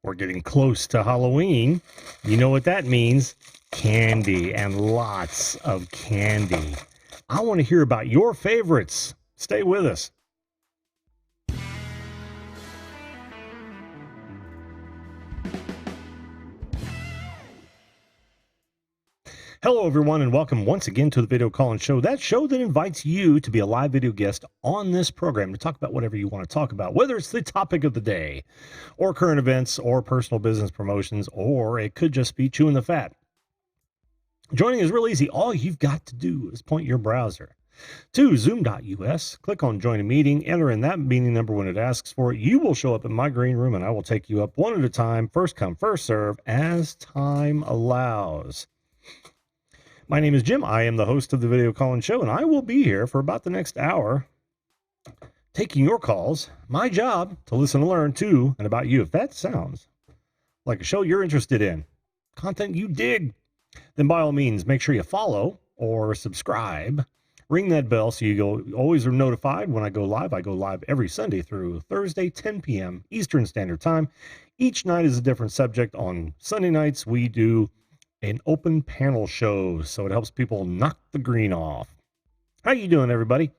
We're getting close to Halloween. You know what that means? Candy, and lots of candy. I want to hear about your favorites. Stay with us. Hello, everyone, and welcome once again to the Video Call-In Show, that show that invites you to be a live video guest on this program to talk about whatever you want to talk about, whether it's the topic of the day, or current events, or personal business promotions, or it could just be chewing the fat. Joining is real easy. All you've got to do is point your browser to zoom.us, click on Join a Meeting, enter in that meeting number when it asks for it. You will show up in my green room, and I will take you up one at a time, first come, first serve, as time allows. My name is Jim. I am the host of the Video Call-In Show, and I will be here for about the next hour taking your calls. My job to listen and learn to and about you. If that sounds like a show you're interested in, content you dig, then by all means, make sure you follow or subscribe. Ring that bell so you always are notified when I go live. I go live every Sunday through Thursday, 10 p.m. Eastern Standard Time. Each night is a different subject. On Sunday nights, we do an open panel show, so it helps people knock the green off. How you doing, everybody?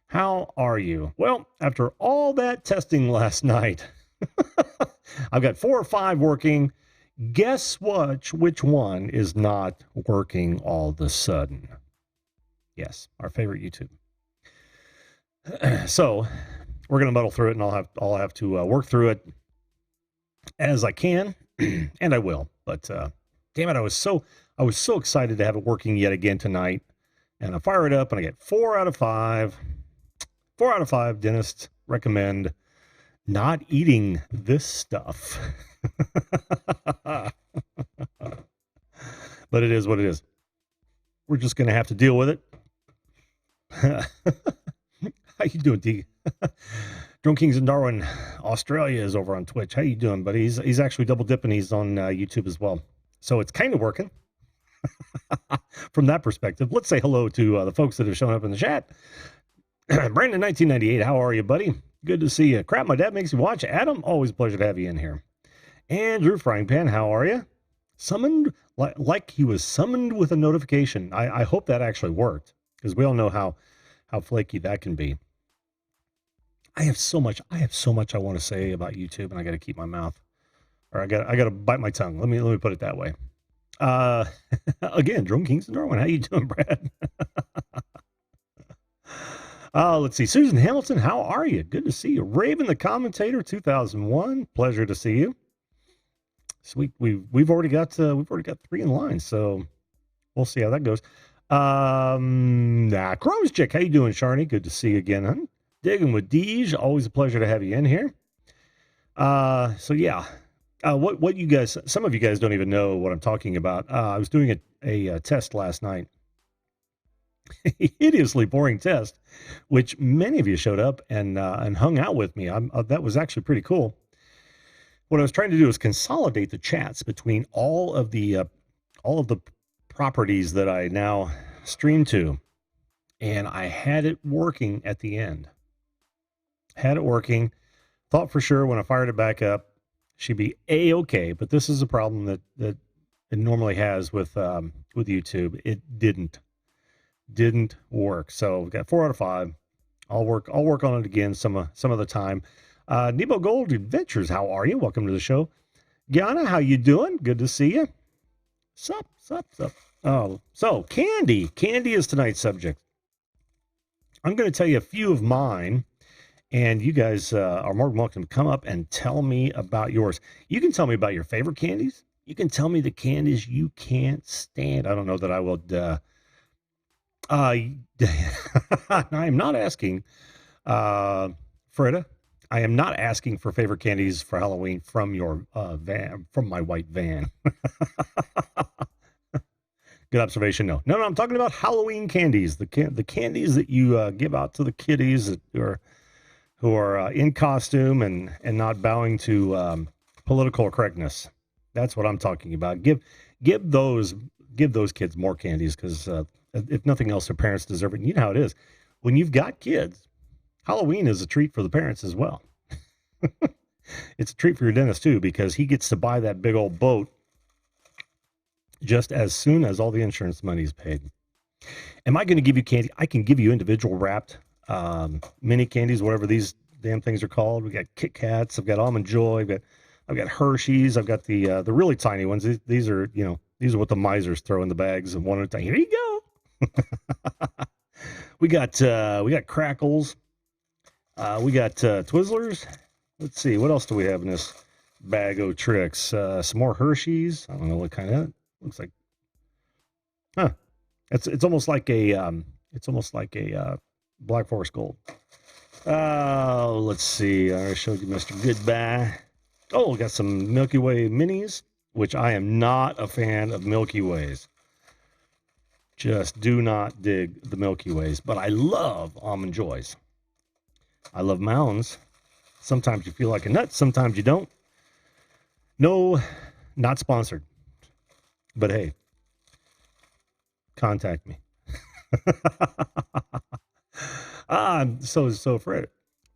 How are you? Well, after all that testing last night, I've got 4 or 5 working. Guess which one is not working all of a sudden? Yes, our favorite YouTube. So we're going to muddle through it, and I'll have to work through it as I can, and I will. But damn it, I was so excited to have it working yet again tonight. And I fire it up and I get 4 out of 5. 4 out of 5 dentists recommend not eating this stuff. But it is what it is. We're just going to have to deal with it. How you doing, D? Drone Kings in Darwin, Australia is over on Twitch. How you doing, buddy? He's actually double dipping. He's on YouTube as well. So it's kind of working from that perspective. Let's say hello to the folks that have shown up in the chat. Brandon, 1998, how are you, buddy? Good to see you. Crap, my dad makes you watch. Adam, always a pleasure to have you in here. Andrew Frying Pan, how are you? Summoned, like he was summoned with a notification. I hope that actually worked, because we all know how flaky that can be. I have so much I want to say about YouTube, and I got to keep my mouth. Or I got to bite my tongue. Let me put it that way. Again, Drone Kings in Darwin. How you doing, Brad? Let's see. Susan Hamilton, how are you? Good to see you. Raven the Commentator 2001. Pleasure to see you. Sweet. We've already got 3 in line, so we'll see how that goes. Chrome's Chick, how you doing, Sharny? Good to see you again, huh? Digging with Deej. Always a pleasure to have you in here. So yeah. What you guys, some of you guys don't even know what I'm talking about. I was doing a test last night, a hideously boring test, which many of you showed up and hung out with me. That was actually pretty cool. What I was trying to do is consolidate the chats between all of the properties that I now stream to, and I had it working at the end. Had it working. Thought for sure when I fired it back up, she'd be A-okay, but this is a problem that it normally has with YouTube. It didn't work. So we've got 4 out of 5. I'll work on it again some of the time. Nebo Gold Adventures, how are you? Welcome to the show. Gianna, how you doing? Good to see you. Sup. Oh, so Candy is tonight's subject. I'm going to tell you a few of mine. And you guys are more than welcome to come up and tell me about yours. You can tell me about your favorite candies. You can tell me the candies you can't stand. I don't know that I will. I am not asking, Freda. I am not asking for favorite candies for Halloween from your van, from my white van. Good observation. No, I'm talking about Halloween candies. The candies that you give out to the kiddies that who are in costume and not bowing to political correctness. That's what I'm talking about. Give those kids more candies, because if nothing else, their parents deserve it. And you know how it is. When you've got kids, Halloween is a treat for the parents as well. It's a treat for your dentist too, because he gets to buy that big old boat just as soon as all the insurance money is paid. Am I going to give you candy? I can give you individual wrapped mini candies, whatever these damn things are called. We got Kit Kats. I've got Almond Joy. I've got Hershey's. I've got the really tiny ones. These are, you know, these are what the misers throw in the bags and one at a time. Here you go. we got Crackles. We got Twizzlers. Let's see, what else do we have in this bag of tricks? Some more Hershey's. I don't know what kind of looks like. Huh. It's almost like a Black Forest Gold. Let's see. I already showed you Mr. Goodbye. Oh, we got some Milky Way minis, which I am not a fan of Milky Ways. Just do not dig the Milky Ways, but I love Almond Joys. I love Mounds. Sometimes you feel like a nut, sometimes you don't. No, not sponsored. But hey, contact me. So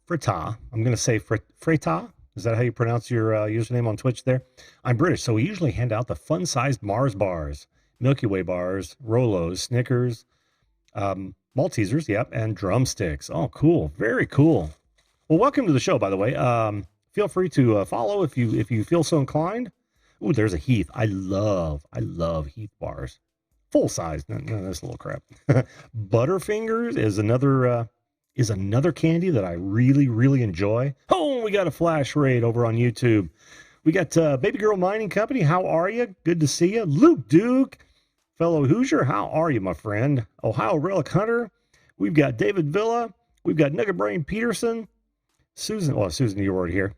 Frita. I'm going to say Frita. Is that how you pronounce your username on Twitch there? I'm British, so we usually hand out the fun-sized Mars bars, Milky Way bars, Rolos, Snickers, Maltesers, yep, and drumsticks. Oh, cool. Very cool. Well, welcome to the show, by the way. Feel free to follow if you feel so inclined. Ooh, there's a Heath. I love Heath bars. Full size. No, that's a little crap. Butterfingers is another candy that I really, really enjoy. Oh, we got a flash raid over on YouTube. We got Baby Girl Mining Company. How are you? Good to see you. Luke Duke, fellow Hoosier. How are you, my friend? Ohio Relic Hunter. We've got David Villa. We've got Nugget Brain Peterson. Susan, you were here.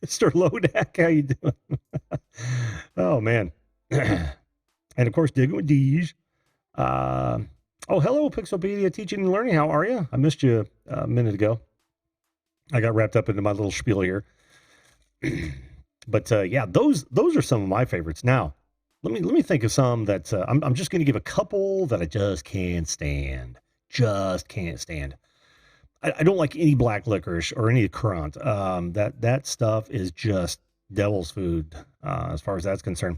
Mr. Lodak, how you doing? Oh, man. And, of course, Digging with Deej. Hello, Pixelpedia Teaching and Learning. How are you? I missed you a minute ago. I got wrapped up into my little spiel here. But, yeah, those are some of my favorites. Now, let me think of some that I'm just going to give a couple that I just can't stand. Just can't stand. I don't like any black licorice or any currant. That stuff is just devil's food as far as that's concerned.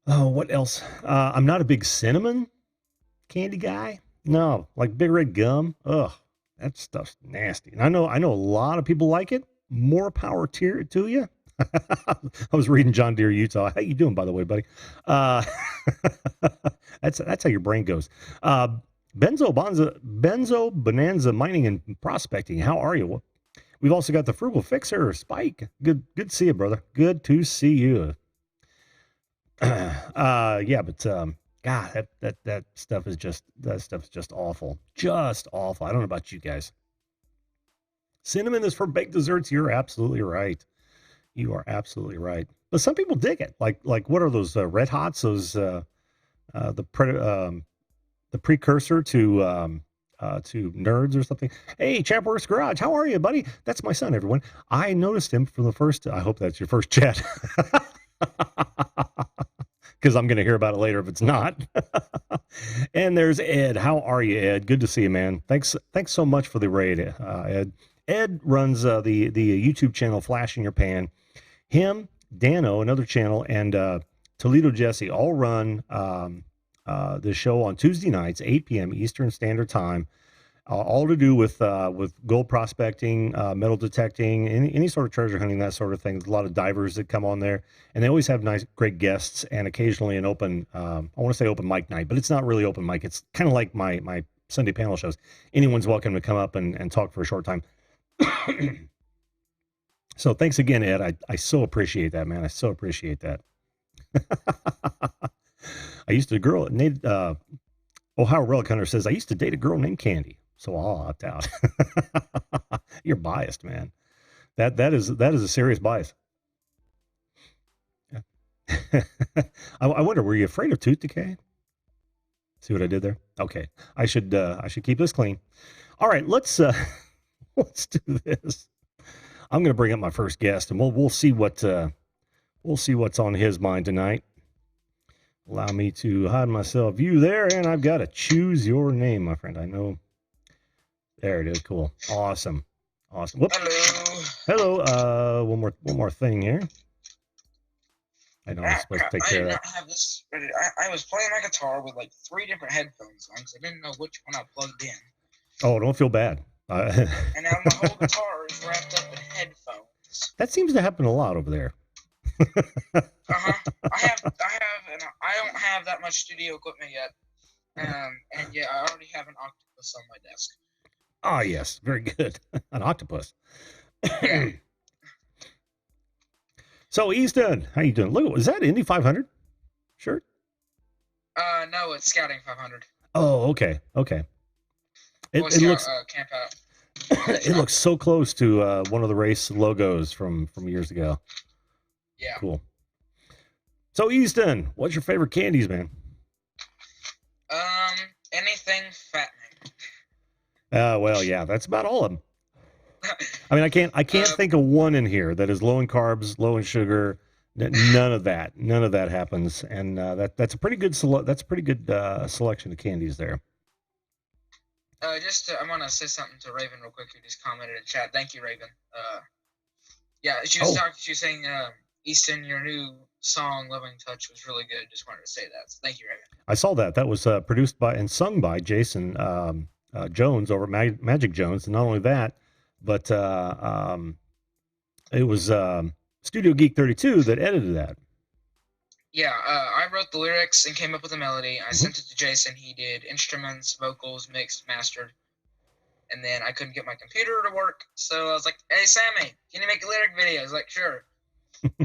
Oh, what else? I'm not a big cinnamon candy guy. No, like Big Red Gum. Ugh, that stuff's nasty. And I know a lot of people like it. More power to you. I was reading John Deere, Utah. How you doing, by the way, buddy? That's how your brain goes. Benzo Bonanza Mining and Prospecting. How are you? We've also got the Frugal Fixer, Spike. Good to see you, brother. Good to see you. Yeah, but God, that stuff is just awful. Just awful. I don't know about you guys. Cinnamon is for baked desserts. You're absolutely right. You are absolutely right. But some people dig it. Like what are those Red Hots? Those the precursor to Nerds or something. Hey, Chapworks Garage, how are you, buddy? That's my son, everyone. I noticed him from the first. I hope that's your first chat, because I'm going to hear about it later if it's not. And there's Ed. How are you, Ed? Good to see you, man. Thanks so much for the raid, Ed. Ed runs the YouTube channel Flash in Your Pan. Him, Dano, another channel, and Toledo Jesse all run the show on Tuesday nights, 8 p.m. Eastern Standard Time, all to do with gold prospecting, metal detecting, any sort of treasure hunting, that sort of thing. There's a lot of divers that come on there, and they always have great guests, and occasionally an open, I want to say open mic night, but it's not really open mic. It's kind of like my Sunday panel shows. Anyone's welcome to come up and talk for a short time. So thanks again, Ed. I so appreciate that, man. I so appreciate that. I used to a girl named Ohio Relic Hunter says, I used to date a girl named Candy, so I'll opt out. You're biased, man. That is a serious bias. Yeah. I wonder, were you afraid of tooth decay? See what I did there? Okay. I should keep this clean. All right, let's do this. I'm going to bring up my first guest, and we'll see what's on his mind tonight. Allow me to hide myself view there, and I've got to choose your name, my friend. I know. There it is. Cool. Awesome. Whoops. Hello. Hello. One more thing here. I know I'm supposed to take I care did of not that. have this ready. I was playing my guitar with like 3 different headphones on because I didn't know which one I plugged in. Oh, don't feel bad. And now my whole guitar is wrapped up in headphones. That seems to happen a lot over there. And I don't have that much studio equipment yet. And yeah, I already have an octopus on my desk. Ah, yes, very good. An octopus. Yeah. So, Easton, how you doing? Look, is that Indy 500 shirt? No, it's Scouting 500. Oh, okay. It looks Camp Out. it looks so close to one of the race logos from years ago. Yeah. Cool. So, Easton, what's your favorite candies, man? Anything fattening. Well, yeah, that's about all of them. I mean, I can't think of one in here that is low in carbs, low in sugar. None of that happens, and that's a pretty good selection of candies there. I want to say something to Raven real quick, who just commented in chat. Thank you, Raven. Yeah, she was saying, Easton, your new song, Loving Touch, was really good. Just wanted to say that. So thank you, Raven. I saw that. That was produced by and sung by Jason Jones over at Magic Jones. And not only that, but it was Studio Geek 32 that edited that. Yeah, I wrote the lyrics and came up with a melody. I sent it to Jason. He did instruments, vocals, mixed, mastered. And then I couldn't get my computer to work. So I was like, hey, Sammy, can you make a lyric video? He's like, sure.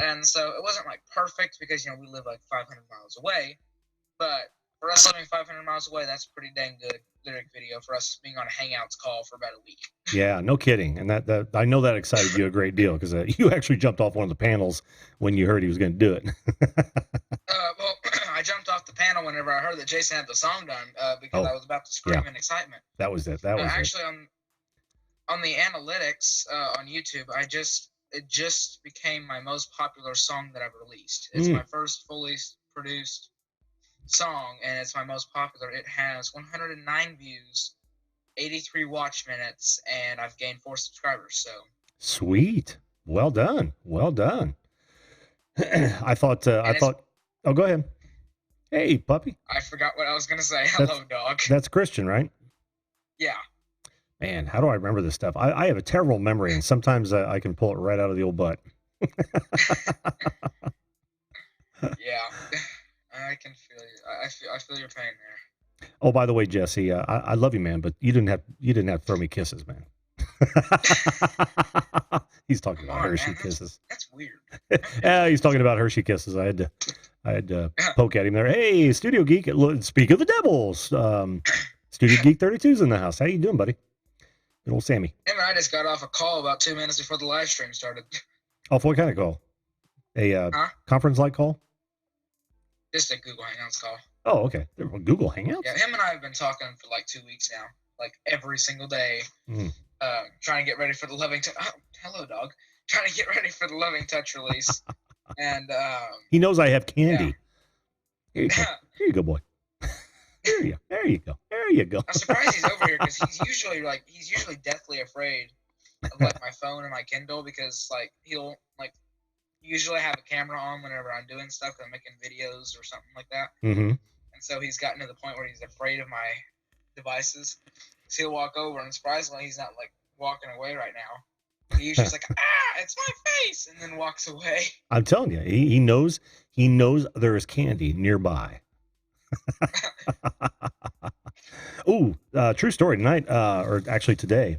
And so it wasn't like perfect because, we live like 500 miles away. But for us living 500 miles away, that's a pretty dang good lyric video for us being on a Hangouts call for about a week. Yeah, no kidding. And that I know that excited you a great deal because you actually jumped off one of the panels when you heard he was going to do it. Well, I jumped off the panel whenever I heard that Jason had the song done because I was about to scream in excitement. That was it. That was actually on the analytics on YouTube, it just became my most popular song that I've released. It's my first fully produced song, and it's my most popular. It has 109 views, 83 watch minutes, and I've gained 4 subscribers. So sweet. Well done. I thought. Oh, go ahead. Hey, puppy. I forgot what I was gonna say. Hello, dog. That's Christian, right? Yeah. Man, how do I remember this stuff? I have a terrible memory, and sometimes I can pull it right out of the old butt. Yeah, I can feel you. I feel your pain there. Oh, by the way, Jesse, I love you, man, but you didn't have to throw me kisses, man. He's talking about Hershey kisses. That's weird. Yeah, he's talking about Hershey kisses. I had to poke at him there. Hey, Studio Geek. Speak of the devils. Studio Geek 32's in the house. How you doing, buddy? Good old Sammy. Him and I just got off a call about 2 minutes before the live stream started. Oh, what kind of call? A conference-like call? Just a Google Hangouts call. Oh, okay. Google Hangouts? Yeah, him and I have been talking for like 2 weeks now, like every single day, trying to get ready for the Loving Touch. Oh, hello, dog. Trying to get ready for the Loving Touch release. And he knows I have candy. Yeah. Here you go, boy. There you go. I'm surprised he's over here because he's usually deathly afraid of like my phone and my Kindle because like he'll like usually have a camera on whenever I'm doing stuff, I'm making videos or something like that. Mm-hmm. And so he's gotten to the point where he's afraid of my devices. So he'll walk over, and surprisingly, he's not like walking away right now. He usually's like, it's my face, and then walks away. I'm telling you, he knows there is candy nearby. Ooh, true story. Tonight, or actually today,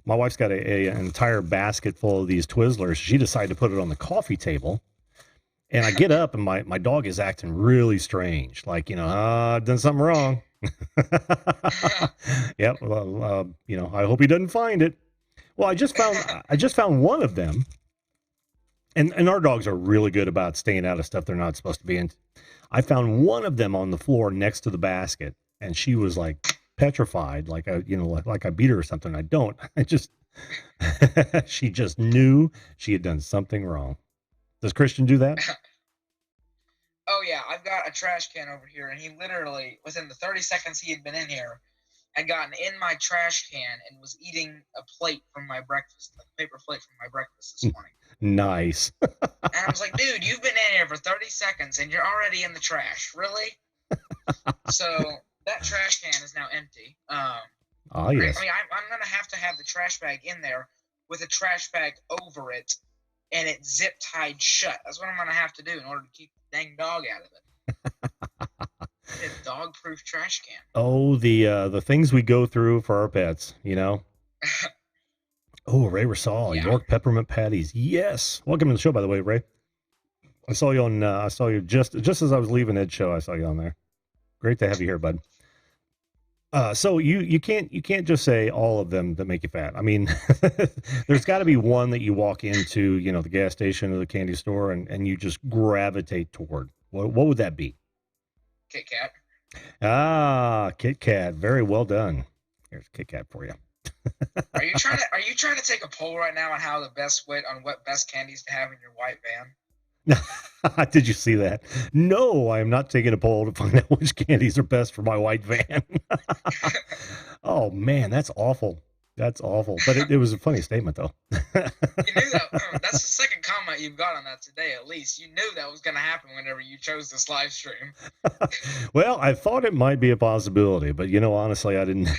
my wife's got an entire basket full of these Twizzlers. She decided to put it on the coffee table. And I get up, and my dog is acting really strange. Like, I've done something wrong. Yep. Well, I hope he doesn't find it. Well, I just found one of them. And our dogs are really good about staying out of stuff they're not supposed to be in. I found one of them on the floor next to the basket, and she was like petrified, like I beat her or something. I don't. She just knew she had done something wrong. Does Christian do that? Oh yeah, I've got a trash can over here, and he literally, within the 30 seconds he had been in here, had gotten in my trash can and was eating a plate from my breakfast, like a paper plate from my breakfast this morning. Nice. And I was like, dude, you've been in here for 30 seconds and you're already in the trash. Really? So that trash can is now empty. Oh, yes. I mean, I'm going to have the trash bag in there with a trash bag over it and it zip tied shut. That's what I'm going to have to do in order to keep the dang dog out of it. A dog-proof trash can. Oh, the things we go through for our pets, you know? Oh, Ray Rosal, Yeah. York peppermint patties. Yes. Welcome to the show, by the way, Ray. I saw you just as I was leaving Ed's show. I saw you on there. Great to have you here, bud. So you can't just say all of them that make you fat. I mean, there's got to be one that you walk into, you know, the gas station or the candy store, and you just gravitate toward. What would that be? Kit Kat. Ah, Kit Kat. Very well done. Here's Kit Kat for you. Are you trying to take a poll right now on what best candies to have in your white van? Did you see that? No, I am not taking a poll to find out which candies are best for my white van. Oh man, that's awful. That's awful. But it was a funny statement though. You knew that. That's the second comment you've got on that today, at least. You knew that was going to happen whenever you chose this live stream. Well, I thought it might be a possibility, but you know, honestly, I didn't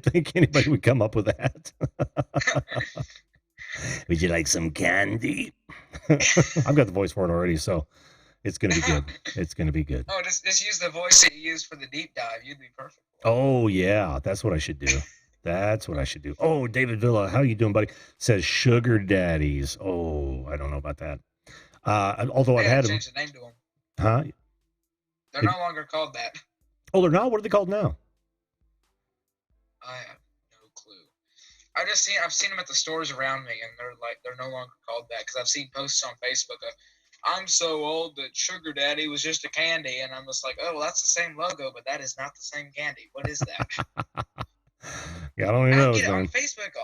think anybody would come up with that. Would you like some candy? I've got the voice for it already, so it's going to be good. It's going to be good. Oh, just use the voice that you used for the deep dive. You'd be perfect. Oh, yeah. That's what I should do. That's what I should do. Oh, David Villa, how you doing, buddy? Says sugar daddies. Oh, I don't know about that. Although I've had them. Change the name to them. Huh? They're no longer called that. Oh, they're not? What are they called now? I have no clue. I've seen them at the stores around me, and they're no longer called that because I've seen posts on Facebook of, I'm so old that sugar daddy was just a candy, and I'm just like, oh, well, that's the same logo, but that is not the same candy. What is that? Yeah, I don't even know. On Facebook,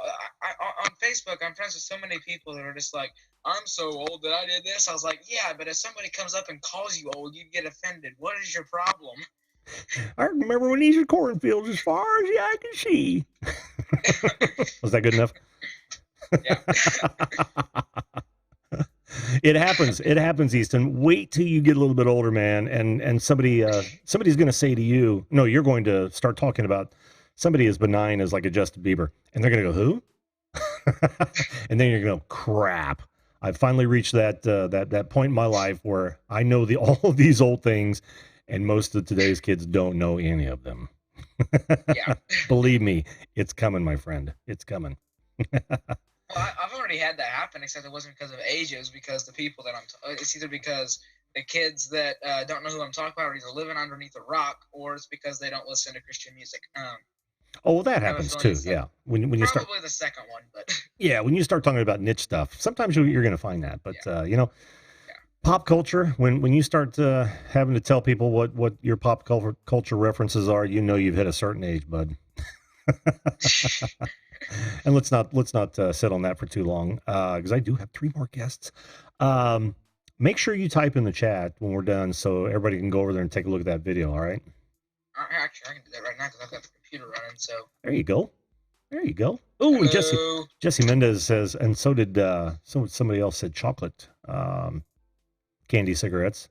on Facebook, I'm friends with so many people that are just like, I'm so old that I did this. I was like, yeah, but if somebody comes up and calls you old, you'd get offended. What is your problem? I remember when these are cornfields as far as the eye can see. Was that good enough? Yeah. It happens, Easton. Wait till you get a little bit older, man, and somebody's going to say to you, no, you're going to start talking about somebody as benign as like a Justin Bieber, and they're going to go, who? And then you're going to go, crap. I've finally reached that point in my life where I know all of these old things, and most of today's kids don't know any of them. Yeah. Believe me, it's coming, my friend. It's coming. Well, I've already had that happen, except it wasn't because of age. It was because the people that it's either because the kids that don't know who I'm talking about are either living underneath a rock, or it's because they don't listen to Christian music. Oh, well, that happens too. Yeah, when you start, probably the second one, but yeah, when you start talking about niche stuff, sometimes you're going to find that. But you know, pop culture. When you start having to tell people what your pop culture references are, you know you've hit a certain age, bud. And let's not sit on that for too long, because I do have 3 more guests. Make sure you type in the chat when we're done, so everybody can go over there and take a look at that video. All right. Actually, I can do that right now because I've got the computer running. So there you go. There you go. Oh, Jesse Mendez says, and so did somebody else said chocolate candy cigarettes.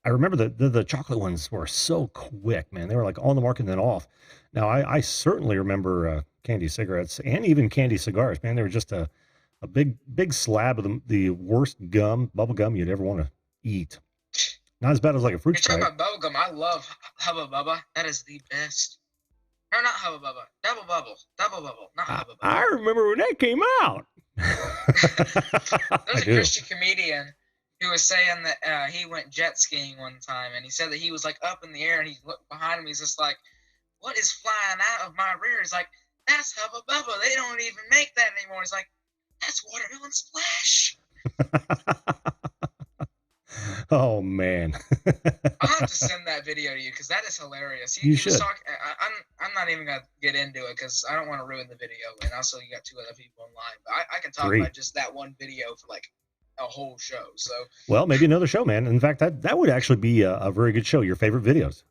I remember the chocolate ones were so quick, man. They were like on the market and then off. Now I certainly remember candy cigarettes and even candy cigars, man. They were just a big slab of the worst bubble gum you'd ever want to eat. Not as bad as like a fruit You're talking about bubble gum. I love Hubba Bubba. That is the best. No, not Hubba Bubba. Double Bubble, not Hubba Bubba. I remember when that came out. There's a Christian comedian who was saying that he went jet skiing one time, and he said that he was like up in the air, and he looked behind him. He's just like, "What is flying out of my rear?" He's like, "That's Hubba Bubba. They don't even make that anymore." He's like, "That's Watermelon Splash." Oh man. I'll have to send that video to you because that is hilarious. You should. I'm not even gonna get into it because I don't want to ruin the video, and also you got 2 other people in line. But I can talk about just that one video for like a whole show. So well, maybe another show, man. In fact, that would actually be a very good show. Your favorite videos,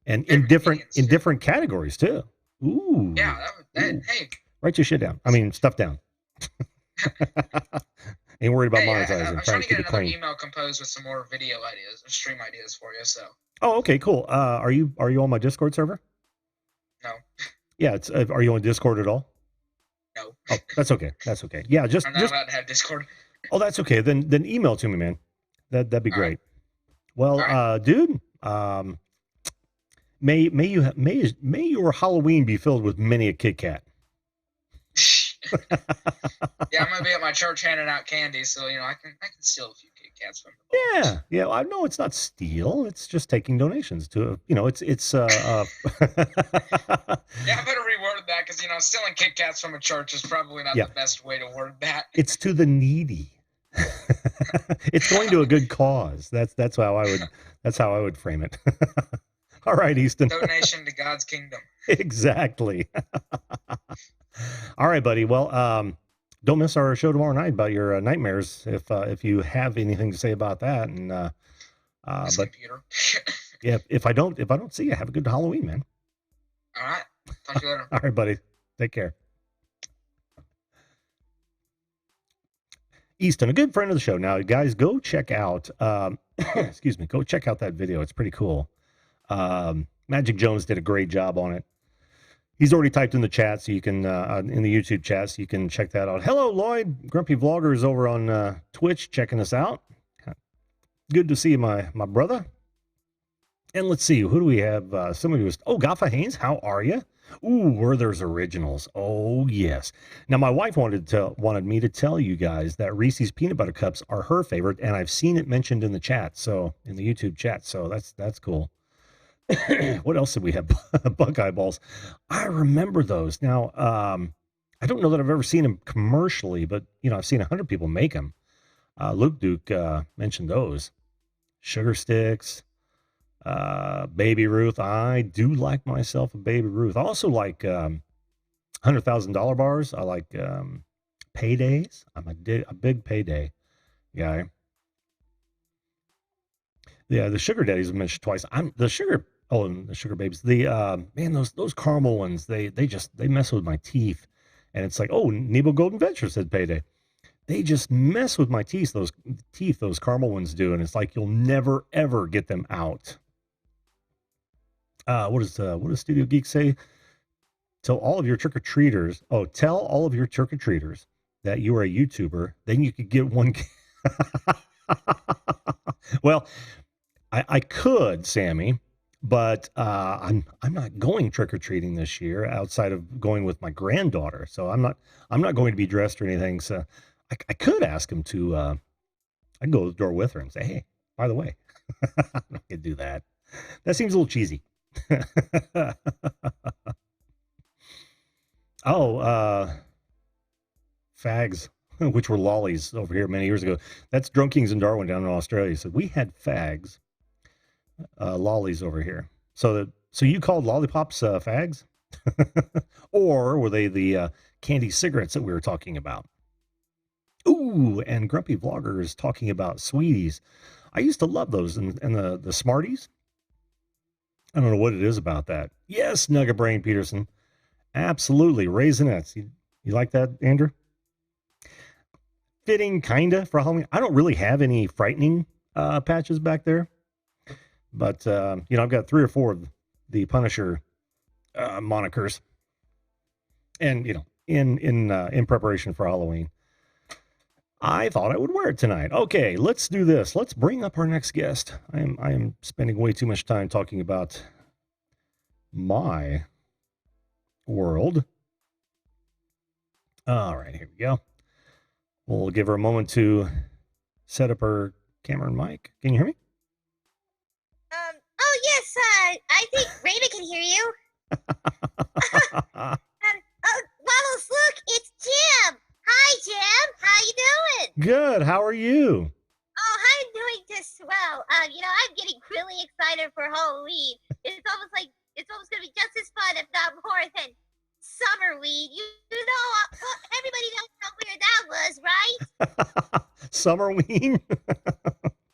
and in different categories too. Ooh. Yeah, Ooh. hey. Write your shit down. I mean, stuff down. Ain't worried about Hey, monetizing. I'm Trying trying to to get keep it another clean. email composed with some more video ideas or stream ideas for you. So. Oh, okay, cool. Are you on my Discord server? No. Yeah, it's. Are you on Discord at all? No. Oh, that's okay. That's okay. Yeah, I'm not allowed to have Discord. Oh, that's okay. Then email to me, man. That'd be All right. great. Well, All right. dude, may your Halloween be filled with many a Kit Kat. Yeah, I'm gonna be at my church handing out candy, so I can steal a few Kit Kats from the box. Yeah. I know it's not steal. It's just taking donations to. It's. Yeah, I better reword that because stealing Kit Kats from a church is probably not Yeah. the best way to word that. It's to the needy. It's going to a good cause. That's how I would frame it. All right, Easton. Donation to God's kingdom. Exactly. All right, buddy. Well, don't miss our show tomorrow night about your nightmares. If you have anything to say about that, and but computer. yeah, if I don't see you, have a good Halloween, man. All right. Talk to you later. All right, buddy. Take care. Easton, a good friend of the show. Now, guys, go check out. Excuse me. Go check out that video. It's pretty cool. Magic Jones did a great job on it. He's already typed in the chat, so you can in the YouTube chat, so you can check that out. Hello, Lloyd. Grumpy Vlogger is over on Twitch checking us out. Good to see you, my brother. And let's see, who do we have? Somebody was Gaffa Haynes. How are you? Ooh, Werther's Originals. Oh yes. Now my wife wanted me to tell you guys that Reese's peanut butter cups are her favorite, and I've seen it mentioned in the chat, so in the YouTube chat. So that's cool. What else did we have? Buckeye balls. I remember those. Now, I don't know that I've ever seen them commercially, but I've seen 100 people make them. Luke Duke mentioned those. Sugar sticks, Baby Ruth. I do like myself a Baby Ruth. I also like $100,000 bars. I like paydays. I'm a big payday guy. Yeah, the sugar daddies were mentioned twice. And the sugar babies. The man, those caramel ones, they mess with my teeth. And it's like, Nebo Golden Venture said payday. They just mess with my teeth, those caramel ones do, and it's like you'll never ever get them out. What does Studio Geek say? Tell all of your trick-or-treaters that you are a YouTuber, then you could get one. Well, I could, Sammy, but I'm not going trick-or-treating this year outside of going with my granddaughter. So I'm not going to be dressed or anything. So I could ask him to I can go to the door with her and say, hey, by the way, I'm not gonna do that. That seems a little cheesy. Fags, which were lollies over here many years ago. That's Drunk Kings in Darwin down in Australia. So we had fags, lollies over here. So you called lollipops fags? Or were they the candy cigarettes that we were talking about? Ooh, and Grumpy Vlogger is talking about Sweeties. I used to love those, and the Smarties. I don't know what it is about that. Yes, Nugget Brain Peterson. Absolutely. Raisinets. You like that, Andrew? Fitting, kinda, for Halloween. I don't really have any frightening patches back there. But, I've got 3 or 4 of the Punisher monikers. And, in preparation for Halloween. I thought I would wear it tonight. Okay, let's do this. Let's bring up our next guest. I am spending way too much time talking about my world. All right, here we go. We'll give her a moment to set up her camera and mic. Can you hear me? Oh yes, I think Raven can hear you. Waddles, look, it's Jim. Hi, Jim. How you doing? Good. How are you? Oh, I'm doing just swell. I'm getting really excited for Halloween. It's almost gonna be just as fun, if not more, than summer weed. Everybody knows how weird that was, right? Summer weed?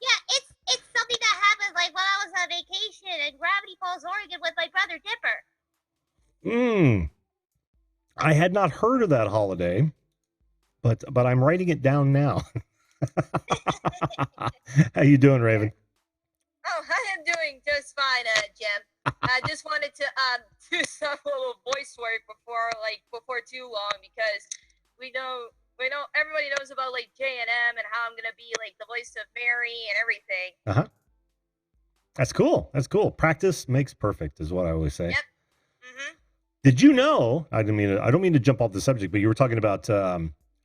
Yeah, it's something that happened like while I was on vacation in Gravity Falls, Oregon with my brother Dipper. I had not heard of that holiday, but I'm writing it down now. How you doing, Raven? Oh, I am doing just fine, Jim. I just wanted to do some little voice work before too long, because we know everybody knows about like J&M and how I'm gonna be like the voice of Mary and everything. Uh-huh. That's cool. That's cool. Practice makes perfect, is what I always say. Yep. Mm-hmm. Did you know? I don't mean to jump off the subject, but you were talking about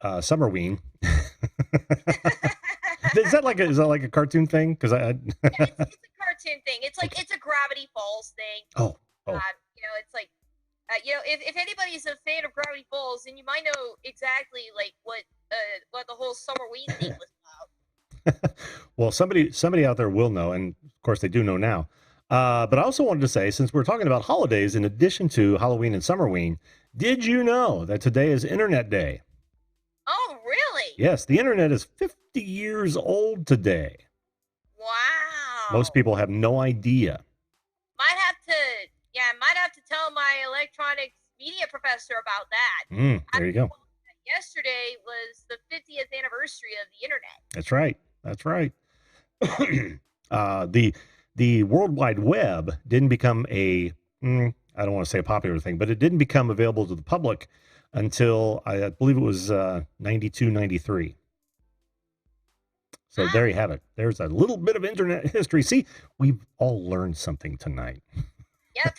Summerween. Is that like a cartoon thing? Because Yeah, it's a cartoon thing. It's like it's a Gravity Falls thing. Oh. It's like if anybody's a fan of Gravity Falls, then you might know exactly like what the whole Summerween thing was about. Well, somebody out there will know, and of course they do know now. But I also wanted to say, since we're talking about holidays, in addition to Halloween and Summerween, did you know that today is Internet Day? Oh, really? Yes, the Internet is 50 years old today. Wow. Most people have no idea. Might have to tell my electronics media professor about that. There you go. Yesterday was the 50th anniversary of the Internet. That's right. That's right. The World Wide Web didn't become I don't want to say a popular thing, but it didn't become available to the public until I believe it was 92, 93. So there you have it. There's a little bit of internet history. See, we've all learned something tonight. Yep.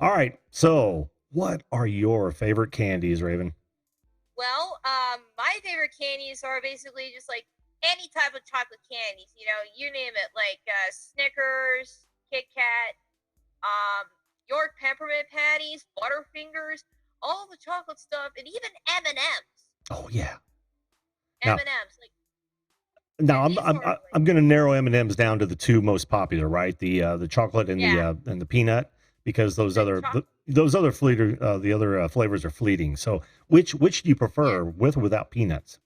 All right. So what are your favorite candies, Raven? Well, my favorite candies are basically just like any type of chocolate candies. You name it, like Snickers, Kit Kat, York peppermint patties, Butterfingers, all the chocolate stuff, and even M&Ms. Oh yeah. M&Ms, Now I'm going to narrow M&Ms down to the two most popular, right? The chocolate and the peanut, because those other flavors are fleeting. So which do you prefer, with or without peanuts?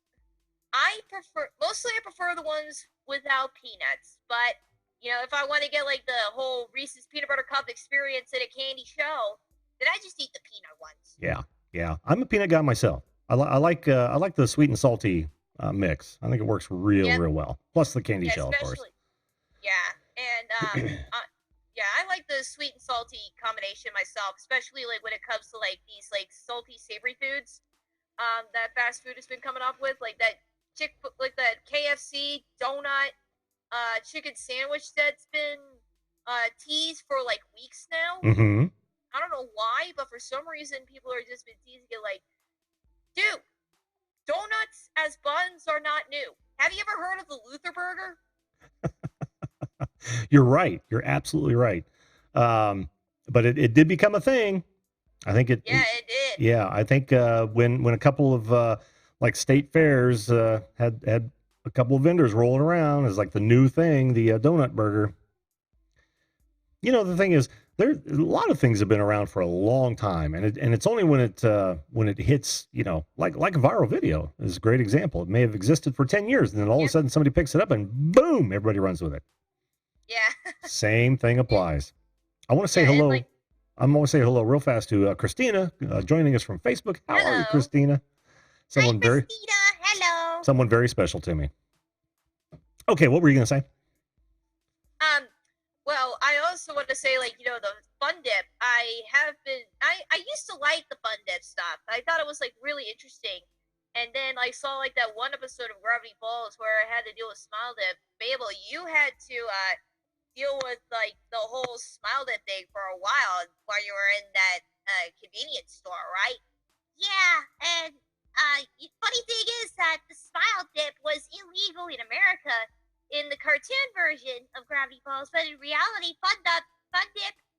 I prefer the ones without peanuts, but if I want to get like the whole Reese's peanut butter cup experience at a candy show, then I just eat the peanut ones. Yeah. I'm a peanut guy myself. I like the sweet and salty mix. I think it works real well. Plus the candy shell, of course. Yeah, and I like the sweet and salty combination myself, especially like when it comes to like these like salty savory foods that fast food has been coming up with, like that KFC donut chicken sandwich that's been teased for like weeks now. Mm-hmm. I don't know why, but for some reason people are just been teasing it like, dude, donuts as buns are not new. Have you ever heard of the Luther Burger? You're right. You're absolutely right. But it did become a thing. I think it did. Yeah, I think when a couple of like state fairs had a couple of vendors rolling around as like the new thing, the donut burger. The thing is, a lot of things have been around for a long time, and it's only when it hits, like a viral video is a great example. It may have existed for 10 years, and then all of a sudden somebody picks it up and boom, everybody runs with it. Yeah. Same thing applies. I want to say hello. I'm going to say hello real fast to Christina, joining us from Facebook. How are you, Christina? Hi, Christina. Hello. Someone very special to me. Okay, what were you going to say? Well, I also want to say, like, the Fun Dip. I used to like the Fun Dip stuff. I thought it was like really interesting. And then I saw like that one episode of Gravity Falls where I had to deal with Smile Dip. Mabel, you had to deal with like the whole Smile Dip thing for a while you were in that convenience store, right? Yeah, and funny thing is that the Smile Dip was illegal in America in the cartoon version of Gravity Falls, but in reality, Fun Dip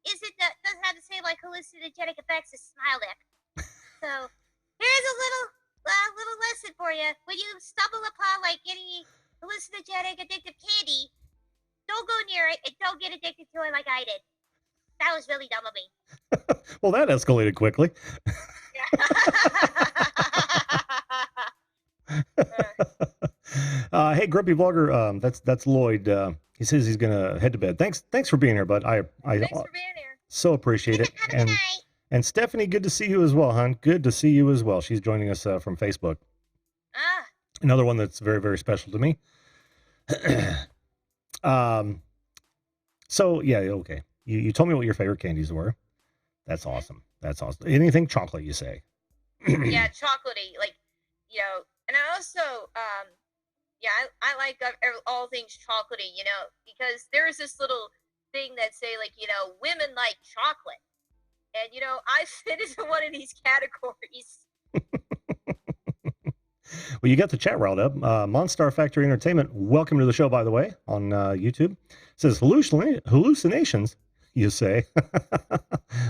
doesn't have the same like hallucinogenic effects as Smile Dip. So here's a little lesson for you: when you stumble upon like any hallucinogenic addictive candy, don't go near it and don't get addicted to it like I did. That was really dumb of me. Well, that escalated quickly. Hey, Grumpy Vlogger, that's Lloyd. He says he's gonna head to bed. Thanks for being here, bud. Thanks for being here. So appreciate it. Have a good night. And Stephanie, good to see you as well, hon. Good to see you as well. She's joining us from Facebook. Ah, Another one that's very, very special to me. So yeah, okay. You told me what your favorite candies were. That's awesome. That's awesome. Anything chocolate, you say? yeah, chocolatey, like, and I also, yeah, I like all things chocolatey, because there's this little thing that say, like, women like chocolate. And, I fit into one of these categories. Well, you got the chat riled up. Monstar Factory Entertainment, welcome to the show, by the way, on YouTube. It says hallucinations, you say.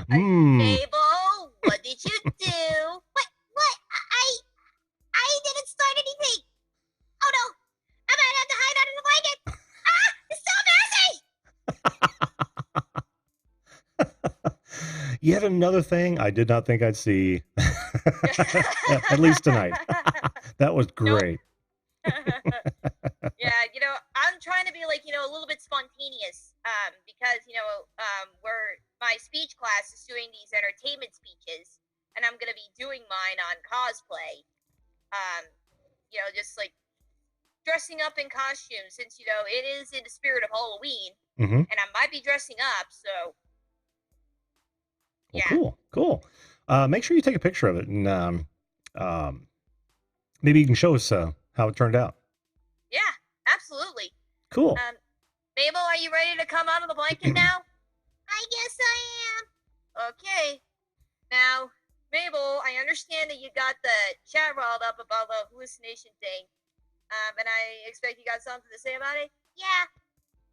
Mabel, what did you do? What? I didn't start anything. Oh no, I might have to hide under the blanket. Ah, it's so messy. Yet another thing I did not think I'd see, at least tonight. That was great. Yeah, I'm trying to be like, a little bit spontaneous, because, where my speech class is doing these entertainment speeches, and I'm going to be doing mine on cosplay. Just like dressing up in costume, since, it is in the spirit of Halloween, and I might be dressing up, so. Yeah. Well, cool. Make sure you take a picture of it, and maybe you can show us how it turned out. Yeah, absolutely. Cool. Mabel, are you ready to come out of the blanket now? I guess I am. Okay. Now, Mabel, I understand that you got the chat riled up about the hallucination thing, and I expect you got something to say about it? Yeah.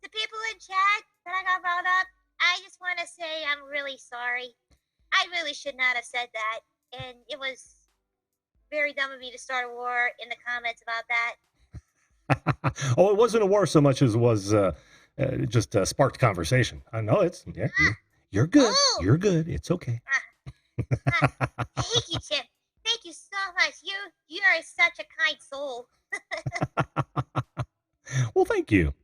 To people in chat that I got brought up, I just want to say I'm really sorry. I really should not have said that, and it was very dumb of me to start a war in the comments about that. Oh, it wasn't a war so much as it was just sparked conversation. I know you're good. Oh. You're good. It's okay. Thank you, Tim. Thank you so much. You are such a kind soul. Well, thank you.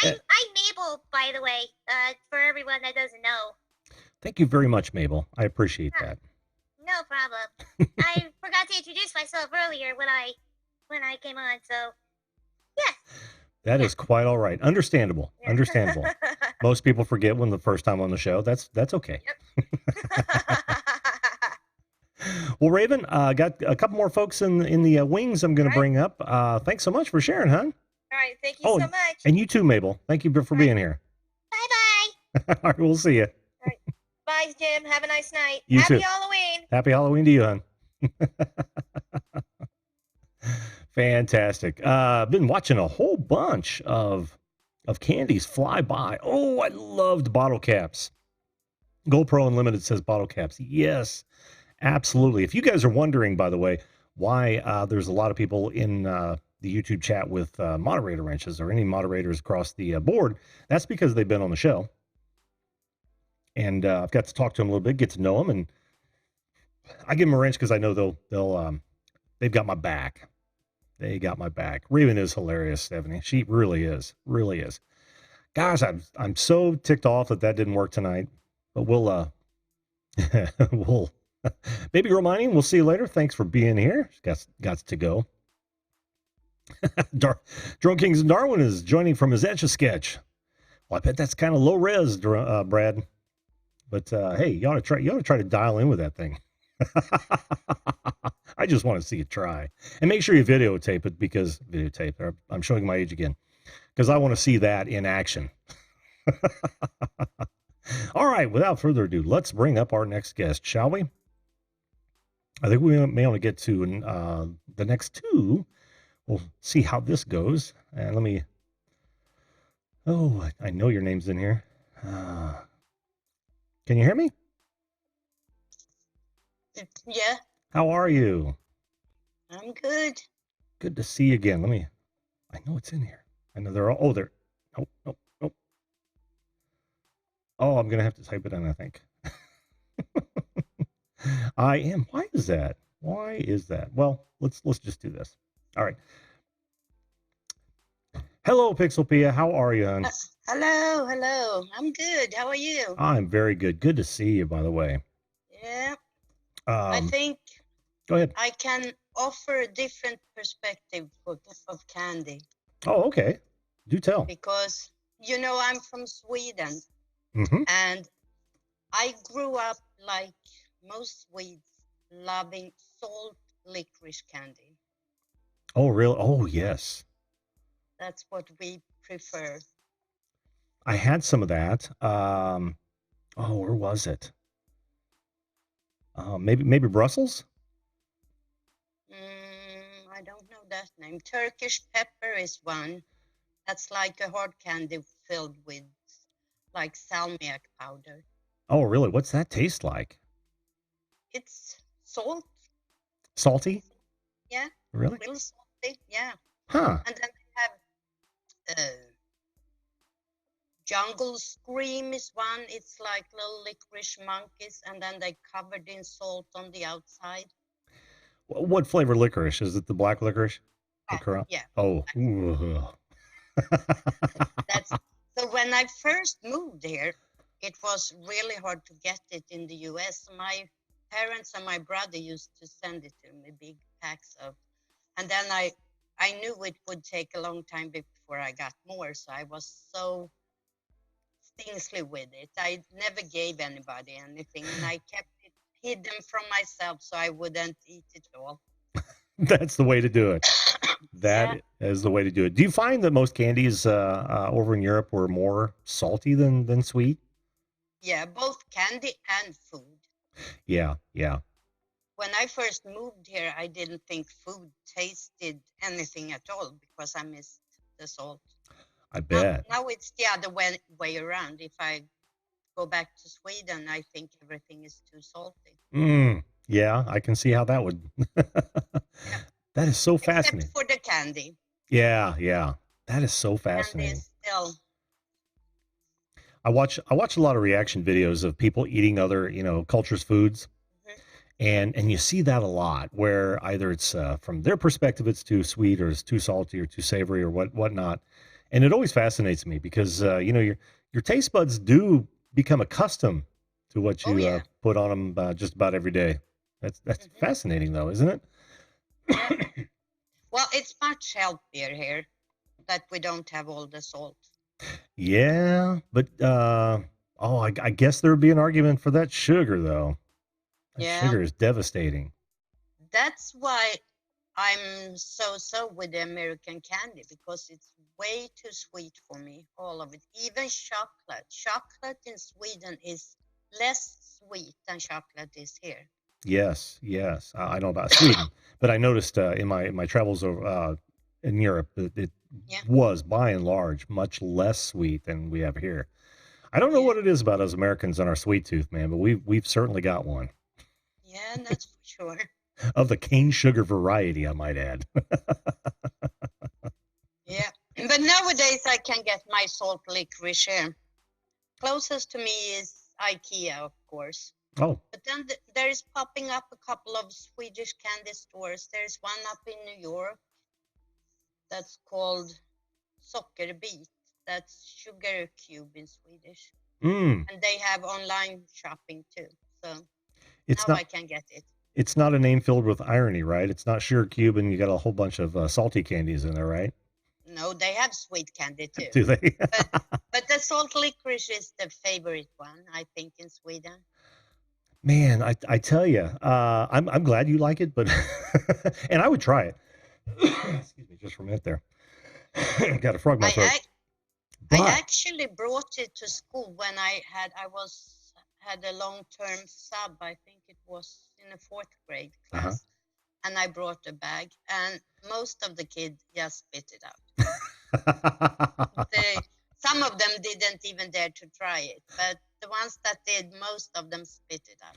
I'm Mabel, by the way, for everyone that doesn't know. Thank you very much, Mabel. I appreciate that. No problem. I forgot to introduce myself earlier when I came on, so yeah. That is quite all right. Understandable. Understandable. Most people forget when the first time on the show. That's okay. Yep. Well, Raven, got a couple more folks in the wings I'm going to bring up. Thanks so much for sharing, hon. All right. Thank you so much. And you too, Mabel. Thank you for being here. Bye-bye. All right, we'll see you. All right. Bye, Jim. Have a nice night. You Happy too. Halloween. Happy Halloween to you, hon. Fantastic. I've been watching a whole bunch of candies fly by. Oh, I loved bottle caps. GoPro Unlimited says bottle caps. Yes, absolutely. If you guys are wondering, by the way, why there's a lot of people in the YouTube chat with moderator wrenches or any moderators across the board, that's because they've been on the show. And I've got to talk to them a little bit, get to know them, and I give them a wrench because I know they've got my back. They got my back. Raven is hilarious, Stephanie. She really is. Really is. Gosh, I'm so ticked off that didn't work tonight. But we'll Baby Romani, we'll see you later. Thanks for being here. Got to go. Drone Kings and Darwin is joining from his Etch-a-Sketch. Well, I bet that's kind of low res, Brad. But hey, you ought to try to dial in with that thing. I just want to see you try, and make sure you videotape it because I'm showing my age again because I want to see that in action. All right, without further ado, let's bring up our next guest, shall we? I think we may only get to the next two. We'll see how this goes. And let me. Oh, I know your name's in here. Can you hear me? Yeah, How are you? I'm good. Good to see you again. I know it's in here. I know they're all, oh, there. Nope. Oh, I'm going to have to type it in, I think. I am. Why is that? Well, let's just do this. All right. Hello, Pixelpia. How are you, hon? Hello, hello. I'm good. How are you? I'm very good. Good to see you, by the way. Yeah, I Um, think go ahead. I can offer a different perspective of candy Oh, okay. Do tell. because, I'm from Sweden Mm-hmm. and I grew up like most Swedes loving salt licorice candy. Oh, really? Oh, yes. That's what we prefer. I had some of that. Oh, where was it? Maybe Brussels? I don't know that name. Turkish pepper is one. That's like a hard candy filled with like salmiak powder. Oh, really? What's that taste like? It's salt, Salty? yeah, Really? real salty, yeah. Huh. And then they have jungle scream is one. It's like little licorice monkeys, and then they covered in salt on the outside. What flavor licorice? Is it the black licorice? The Oh, currant? yeah. Oh. Ooh. That's so. When I first moved here, it was really hard to get it in the U.S. My parents and my brother used to send it to me, big packs of, and then I knew it would take a long time before I got more, so I was so stingsly with it. I never gave anybody anything, and I kept it hidden from myself so I wouldn't eat it all. That's the way to do it. Yeah. That is the way to do it. Do you find that most candies over in Europe were more salty than sweet? Yeah, both candy and food. Yeah, yeah. When I first moved here, I didn't think food tasted anything at all because I missed the salt. I bet. Now it's the other way around. If I go back to Sweden, I think everything is too salty. Yeah, I can see how that would. That is so Except fascinating. for the candy. Yeah, yeah. That is so Candy fascinating. is still, I watch a lot of reaction videos of people eating other, cultures' foods. And you see that a lot where either it's from their perspective it's too sweet or it's too salty or too savory or whatnot. And it always fascinates me because your taste buds do become accustomed to what Oh, you yeah. put on them just about every day. That's fascinating though, isn't it? yeah. Well, it's much healthier here that we don't have all the salt. Yeah, but I guess there would be an argument for that sugar though. That Yeah. sugar is devastating. That's why I'm so with the American candy because it's way too sweet for me, all of it. Even chocolate. Chocolate in Sweden is less sweet than chocolate is here. Yes, yes. I don't know about Sweden, but I noticed in my travels over in Europe that it Yeah. was by and large much less sweet than we have here. I don't know Yeah. what it is about us Americans and our sweet tooth, man, but we've certainly got one Yeah, that's for sure. of the cane sugar variety, I might add. Yeah. But nowadays I can get my salt licorice here. Closest to me is IKEA, of course. Oh, But then there is popping up a couple of Swedish candy stores. There's one up in New York that's called Sockerbit. That's sugar cube in Swedish. mm, And they have online shopping too. So it's now not I can get it. it's not a name filled with irony, right? It's not sugar cube, and you got a whole bunch of salty candies in there, right? No, they have sweet candy too. Do they? But the salt licorice is the favorite one, I think, in Sweden. Man, I tell you, I'm glad you like it, but and I would try it. Excuse me, just for a minute there. Got a frog in my throat. I But actually brought it to school when I had a long-term sub. I think it was in a 4th grade class, and I brought a bag, and most of the kids just spit it out. Some of them didn't even dare to try it, but the ones that did, most of them spit it out.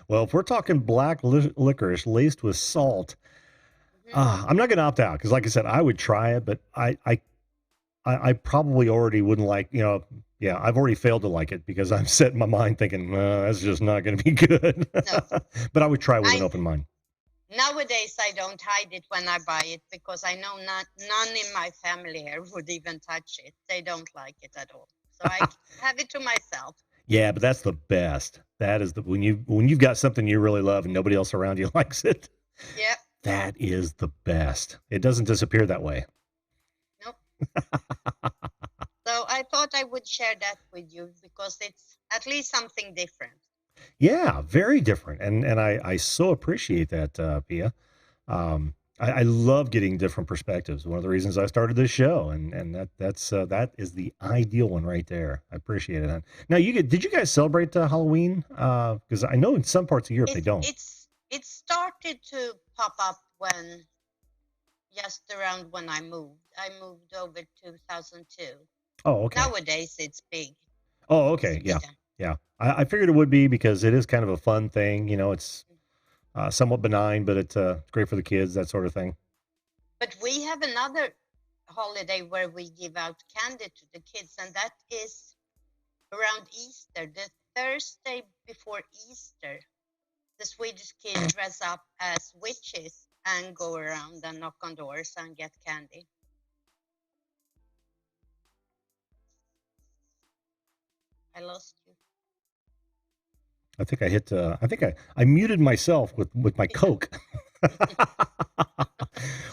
Well, if we're talking black licorice laced with salt, I'm not going to opt out because, like I said, I would try it, but I probably already wouldn't like, yeah, I've already failed to like it because I'm set in my mind thinking, that's just not going to be good. No. But I would try with an open mind. Nowadays, I don't hide it when I buy it because I know none in my family here would even touch it. They don't like it at all. So I have it to myself. Yeah, but that's the best. That is when you've got something you really love and nobody else around you likes it. Yeah. That is the best. It doesn't disappear that way. Nope. So I thought I would share that with you because it's at least something different. Yeah, very different, and I so appreciate that, Pia. I love getting different perspectives. One of the reasons I started this show, and that is the ideal one right there. I appreciate it. Hon. Now, did you guys celebrate Halloween? Because I know in some parts of Europe they don't. It started to pop up just around when I moved. I moved over 2002. Oh, okay. Nowadays it's big. Oh, okay. Yeah, yeah. I figured it would be because it is kind of a fun thing. You know, it's somewhat benign, but it's great for the kids, that sort of thing. But we have another holiday where we give out candy to the kids, and that is around Easter, the Thursday before Easter. The Swedish kids dress up as witches and go around and knock on doors and get candy. I lost you. I think I hit. I think I muted myself with my Coke.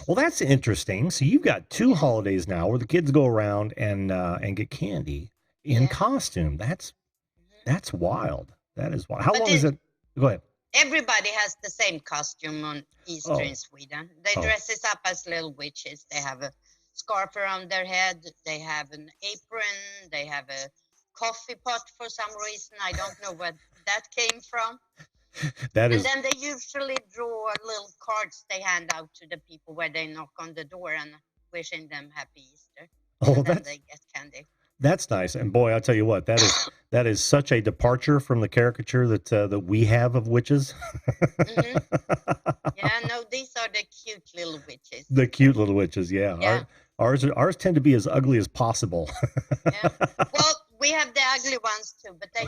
Well, that's interesting. So you've got two holidays now where the kids go around and get candy in costume. That's wild. That is wild. How long is it? Go ahead. Everybody has the same costume on Easter in Sweden. They dress up as little witches. They have a scarf around their head. They have an apron. They have a coffee pot for some reason. I don't know where that came from. And then they usually draw little cards they hand out to the people where they knock on the door and wishing them happy Easter. Oh, and then they get candy. That's nice. And boy, I'll tell you what, that is such a departure from the caricature that we have of witches. Yeah, no, these are the cute little witches. The cute little witches, yeah. Ours tend to be as ugly as possible. Yeah. Well, we have the ugly ones too, but they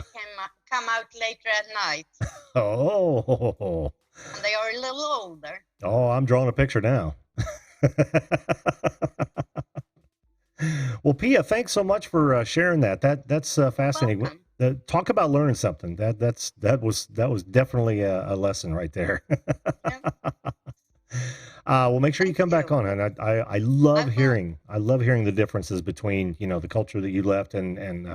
come out later at night. Oh. And they are a little older. Oh, I'm drawing a picture now. Well, Pia, thanks so much for sharing that. That's fascinating. Talk about learning something. That was definitely a lesson right there. Well, make sure you come back on, and I love hearing the differences between the culture that you left and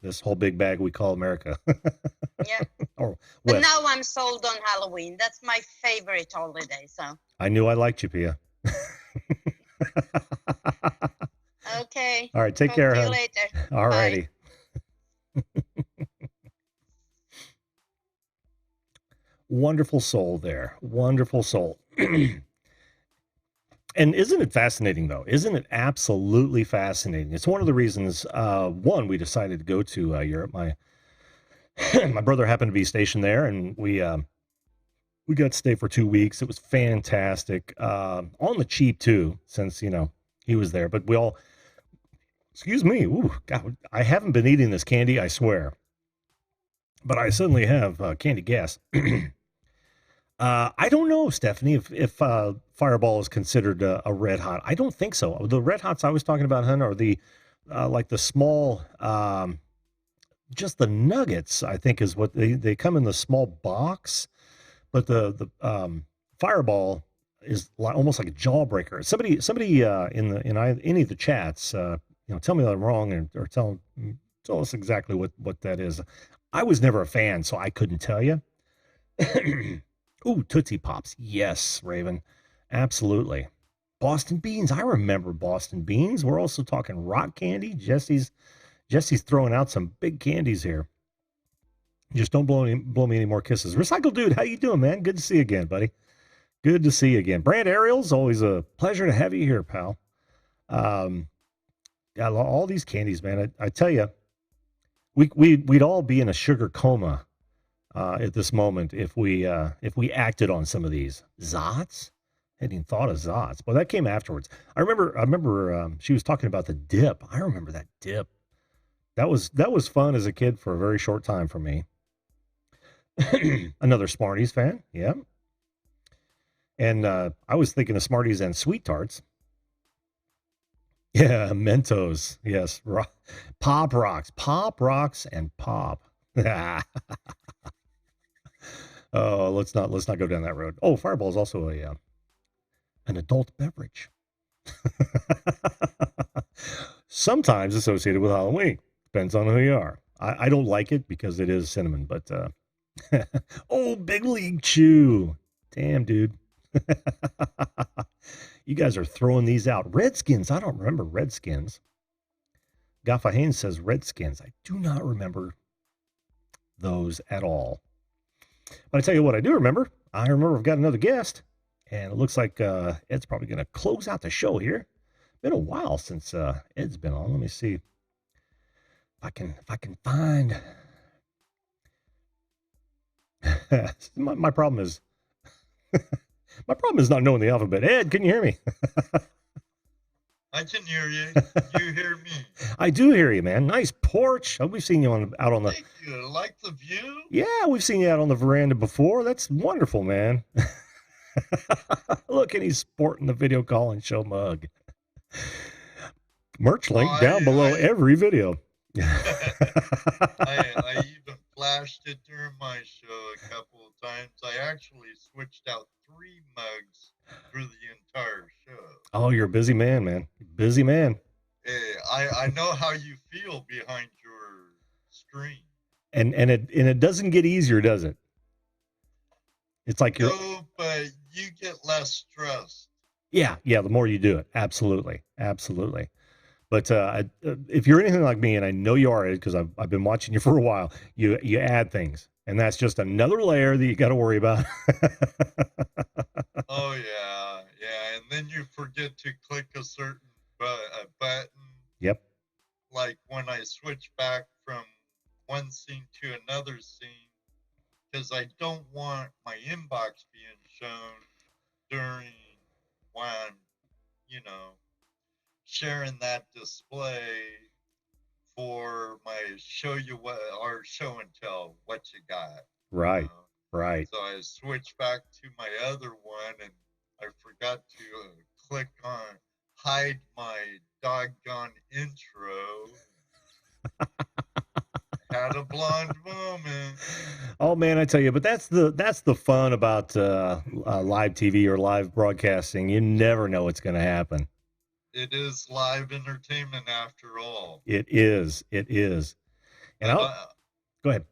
this whole big bag we call America. Yeah. But now I'm sold on Halloween. That's my favorite holiday. So I knew I liked you, Pia. Okay. All right. Take care. See you later. All righty. Wonderful soul there. Wonderful soul. And isn't it fascinating, though? Isn't it absolutely fascinating? It's one of the reasons, one, we decided to go to Europe. My brother happened to be stationed there, and we got to stay for 2 weeks. It was fantastic. On the cheap, too, since, he was there. But we all, excuse me, ooh, God, I haven't been eating this candy, I swear. But I suddenly have candy gas. I don't know, Stephanie, if Fireball is considered a red hot. I don't think so. The red hots I was talking about, hun, are the like the small, just the nuggets. I think is what they come in the small box, but the Fireball is almost like a jawbreaker. Somebody in any of the chats, tell me that I'm wrong or tell us exactly what that is. I was never a fan, so I couldn't tell you. Ooh, Tootsie Pops. Yes, Raven. Absolutely. Boston Beans. I remember Boston Beans. We're also talking rock candy. Jesse's throwing out some big candies here. Just don't blow me any more kisses. Recycle Dude, how you doing, man? Good to see you again, buddy. Good to see you again. Brand Ariel's always a pleasure to have you here, pal. Got all these candies, man. I tell you, we'd all be in a sugar coma at this moment if we acted on some of these. Zots? Hadn't even thought of Zots. Well, that came afterwards. I remember she was talking about the dip. I remember that dip. That was fun as a kid for a very short time for me. Another Smarties fan. Yeah. And I was thinking of Smarties and Sweet Tarts. Yeah, Mentos. Yes, Pop Rocks, and Pop. Oh, let's not go down that road. Oh, Fireball is also an adult beverage. Sometimes associated with Halloween. Depends on who you are. I don't like it because it is cinnamon, but oh, Big League Chew. Damn, dude. You guys are throwing these out. Redskins. I don't remember Redskins. Gaffa Haynes says Redskins. I do not remember those at all. But I tell you what I do remember. I remember I've got another guest. And it looks like Ed's probably going to close out the show here. Been a while since Ed's been on. Let me see if I can find. my problem is not knowing the alphabet. Ed, can you hear me? I can hear you. You hear me? I do hear you, man. Nice porch. Oh, we've seen you out on the. Thank you. Like the view? Yeah, we've seen you out on the veranda before. That's wonderful, man. Look, and he's sporting the video call and show mug. Merch link down below every video. I even flashed it during my show a couple of times. I actually switched out 3 mugs for the entire show. Oh, you're a busy man, man. Busy man. Hey, I know how you feel behind your screen. And it doesn't get easier, does it? It's like you're. No, but you get less stressed. Yeah, the more you do it. Absolutely. But if you're anything like me, and I know you are, because I've been watching you for a while, you add things, and that's just another layer that you got to worry about. Oh yeah, and then you forget to click a certain button. Yep. Like when I switch back from one scene to another scene, because I don't want my inbox being shown during when I'm, sharing that display for my show and tell what you got. Right. Right. So I switched back to my other one, and I forgot to click on hide my doggone intro. Had a blonde moment. Oh man, I tell you, but that's the fun about live TV or live broadcasting. You never know what's going to happen. It is live entertainment after all. It is. And go ahead.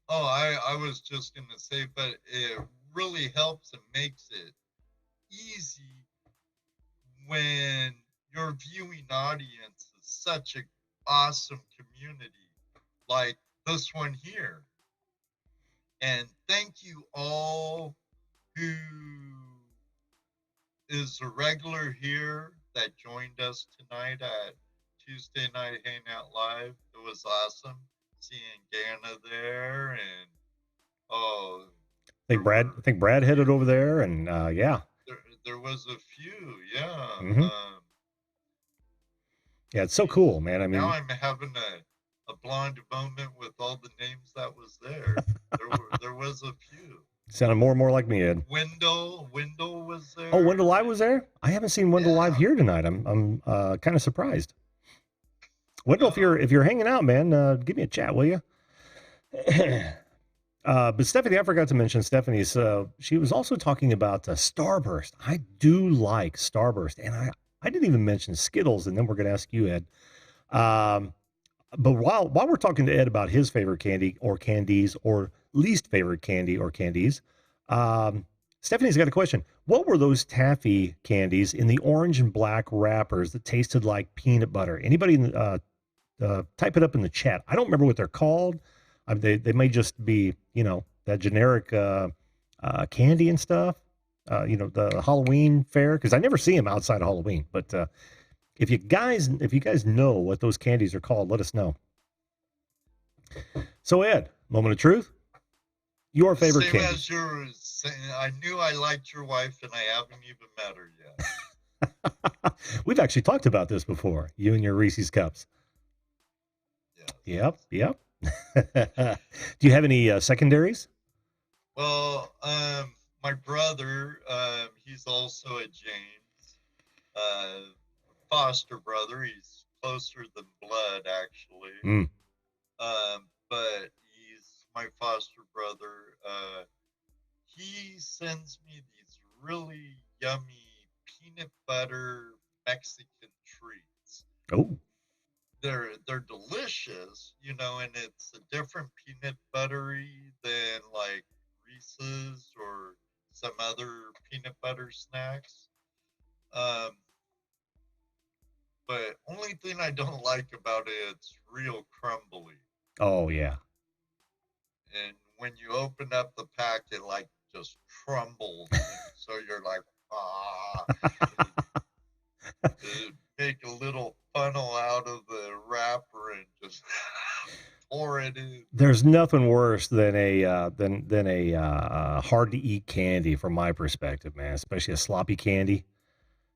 Oh, I was just going to say, but it really helps and makes it easy when your viewing audience is such an awesome community like this one here. And thank you all who is a regular here that joined us tonight at Tuesday Night Hangout Live. It was awesome seeing Ganna there, and I think Brad headed over there, and yeah. There was a few, yeah. Mm-hmm. Yeah, it's so cool, man. I mean, now I'm having a blonde moment with all the names that was there. There was a few. Sounded more and more like me, Ed. Wendell was there. Oh, Wendell Live was there? I haven't seen Wendell Live here tonight. I'm kind of surprised. Wendell, if you're hanging out, man, give me a chat, will you? But Stephanie, I forgot to mention Stephanie's. She was also talking about Starburst. I do like Starburst, and I didn't even mention Skittles, and then we're going to ask you, Ed. But while we're talking to Ed about his favorite candy or candies or least favorite candy or candies, Stephanie's got a question. What were those taffy candies in the orange and black wrappers that tasted like peanut butter? Anybody type it up in the chat. I don't remember what they're called. They may just be, that generic candy and stuff. The Halloween fair, because I never see them outside of Halloween. But if you guys know what those candies are called, let us know. So Ed, moment of truth. Your favorite Same candy. as yours. I knew I liked your wife, and I haven't even met her yet. We've actually talked about this before. You and your Reese's Cups. Yeah. Yep. Do you have any secondaries? Well, my brother, he's also a James, foster brother. He's closer than blood, actually. Mm. But he's my foster brother. He sends me these really yummy peanut butter Mexican treats. Oh, They're delicious, you know, and it's a different peanut buttery than like Reese's or some other peanut butter snacks. Um, but only thing I don't like about it's real crumbly. oh yeah. And when you open up the pack, it like just crumbles. And so you're like, make a little funnel out of the wrapper and just pour it in. There's nothing worse than a hard to eat candy from my perspective, man. Especially a sloppy candy,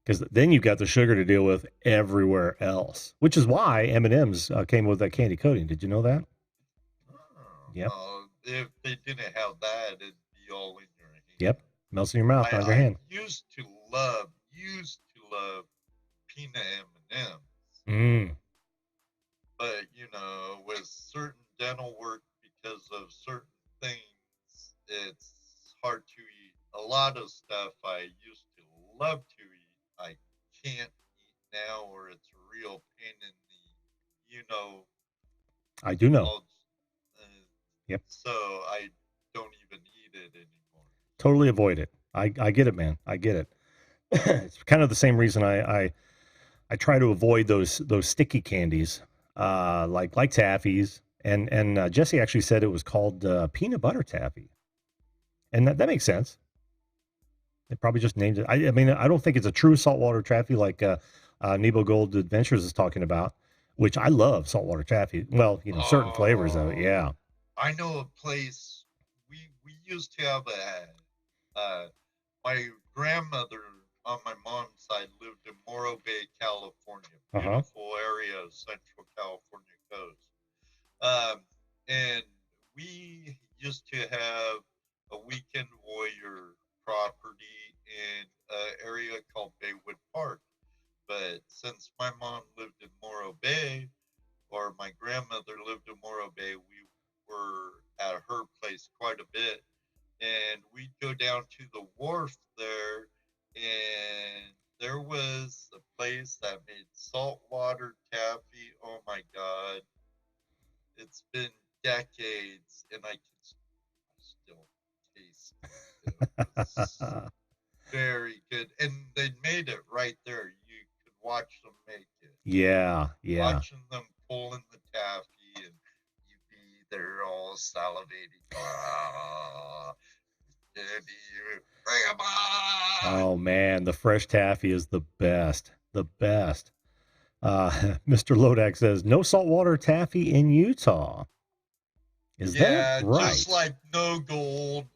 because then you've got the sugar to deal with everywhere else. Which is why M&M's came with that candy coating. Did you know that? Yep. If they didn't have that, it'd be all in your hand. Yep. Melts in your mouth, not your hand. Used to love peanut M&Ms. Mm. But you know, with certain dental work, because of certain things, it's hard to eat. A lot of stuff I used to love to eat, I can't eat now, or it's a real pain in the, you know. I do know. Yep. So I don't even eat it anymore. Totally avoid it. I get it, man. I get it. It's kind of the same reason I try to avoid those sticky candies, like taffies. And Jesse actually said it was called peanut butter taffy, and that makes sense. They probably just named it. I mean, I don't think it's a true saltwater taffy like Nebo Gold Adventures is talking about, which I love saltwater taffy. Well, you know, certain flavors of it. Yeah. I know a place we used to have my grandmother on my mom's side lived in Morro Bay, California. Beautiful area of Central California coast. And we used to have a weekend warrior property in an area called Baywood Park. But since my mom lived in Morro Bay, or my grandmother lived in Morro Bay, we were at her place quite a bit. And we'd go down to the wharf there, and there was a place that made saltwater taffy. Oh my God. It's been decades, and I can still taste it. It was very good. And they made it right there. You could watch them make it. Yeah, yeah. Watching them pulling the taffy, and you'd be there all salivating. Oh man, the fresh taffy is the best. The best. Mr. Lodak says no saltwater taffy in Utah. Is that right? Just like no gold.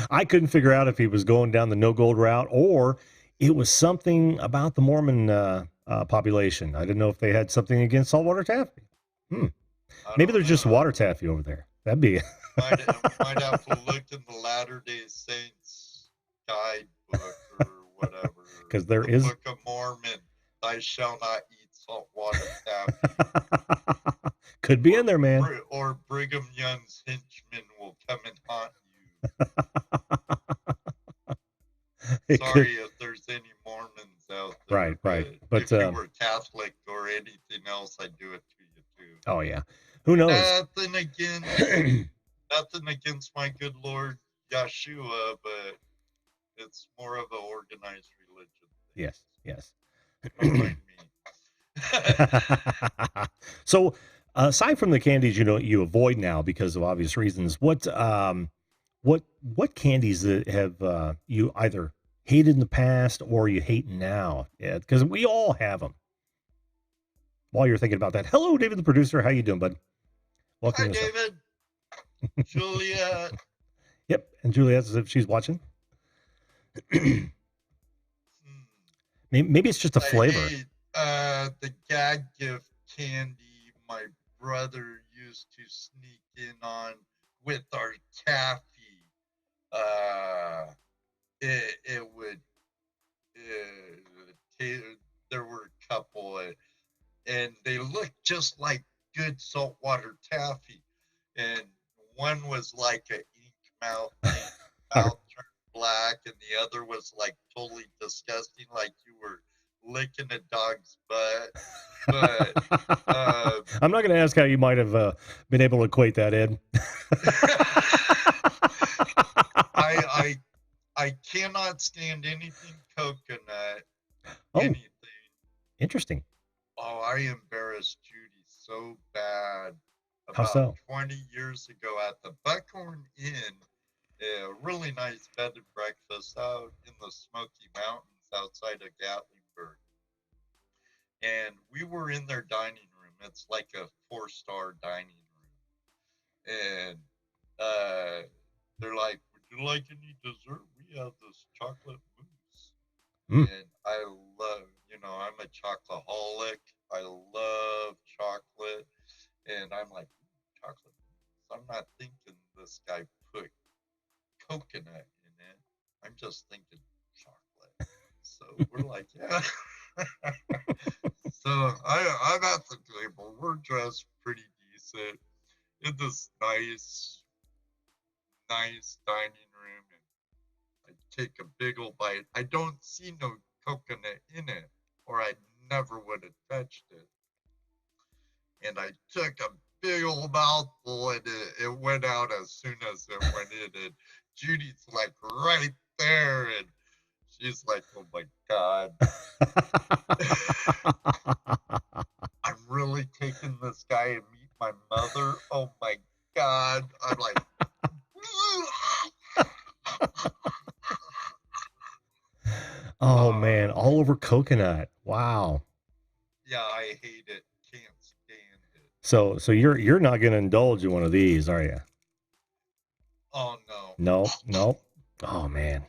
I couldn't figure out if he was going down the no gold route or it was something about the Mormon population. I didn't know if they had something against saltwater taffy. Maybe there's just water taffy over there. That'd be. might have to look in the Latter-day Saints guidebook or whatever. Because there is Book of Mormon. I shall not eat saltwater taffy. Could be in there, man. Or Brigham Young's henchmen will come and haunt you. Sorry if there's any Mormons out there. Right. But if you were Catholic or anything else, I'd do it to you too. Oh yeah. Who knows? Nothing against my good Lord Yeshua, but it's more of an organized religion. Yes. Don't mind me. So, aside from the candies, you avoid now because of obvious reasons. What candies that have you either hated in the past or you hate now? Yeah, because we all have them. While you're thinking about that, hello, David, the producer. How you doing, bud? Welcome. Hi, David. Juliet. Yep, and Juliet as if she's watching. Maybe it's just a flavor. The gag gift candy my brother used to sneak in on with our taffy. it would. There were a couple, and they looked just like good saltwater taffy, and one was like an ink mouth, mouth turned black, and the other was like totally disgusting, like you were licking a dog's butt. But I'm not going to ask how you might have been able to equate that, Ed. I cannot stand anything coconut. Oh, anything. Interesting. Oh, I embarrassed Judy so bad. How About so? 20 years ago at the Buckhorn Inn, a really nice bed and breakfast out in the Smoky Mountains outside of Gatlinburg. And we were in their dining room. It's like a 4-star dining room. And they're like, would you like any dessert? We have this chocolate mousse. And I love, I'm a chocoholic. I love chocolate. And I'm like, chocolate mousse. I'm not thinking this guy put coconut in it. I'm just thinking chocolate. So we're like, yeah. So I'm at the table. We're dressed pretty decent in this nice dining room, and I take a big old bite. I don't see no coconut in it, or I never would have touched it. And I took a big old mouthful, and it went out as soon as it went in. And Judy's like right there, and she's like, oh my God. I'm really taking this guy and meet my mother. Oh my God. I'm like, oh man, all over coconut. Wow. Yeah, I hate it. Can't stand it. So you're not going to indulge in one of these, are you? Oh no. No. Oh man.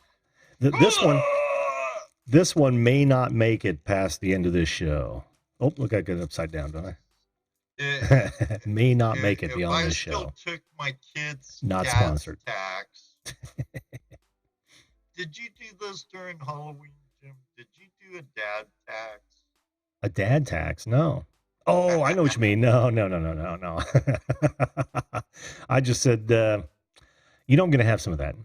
This one may not make it past the end of this show. Oh, look, I got it upside down, don't I? May not make it beyond this show. I still took my kids' Not dad's sponsored. tax. Did you do this during Halloween, Jim? Did you do a dad tax? A dad tax? No. Oh, I know what you mean. No. I just said, I'm going to have some of that.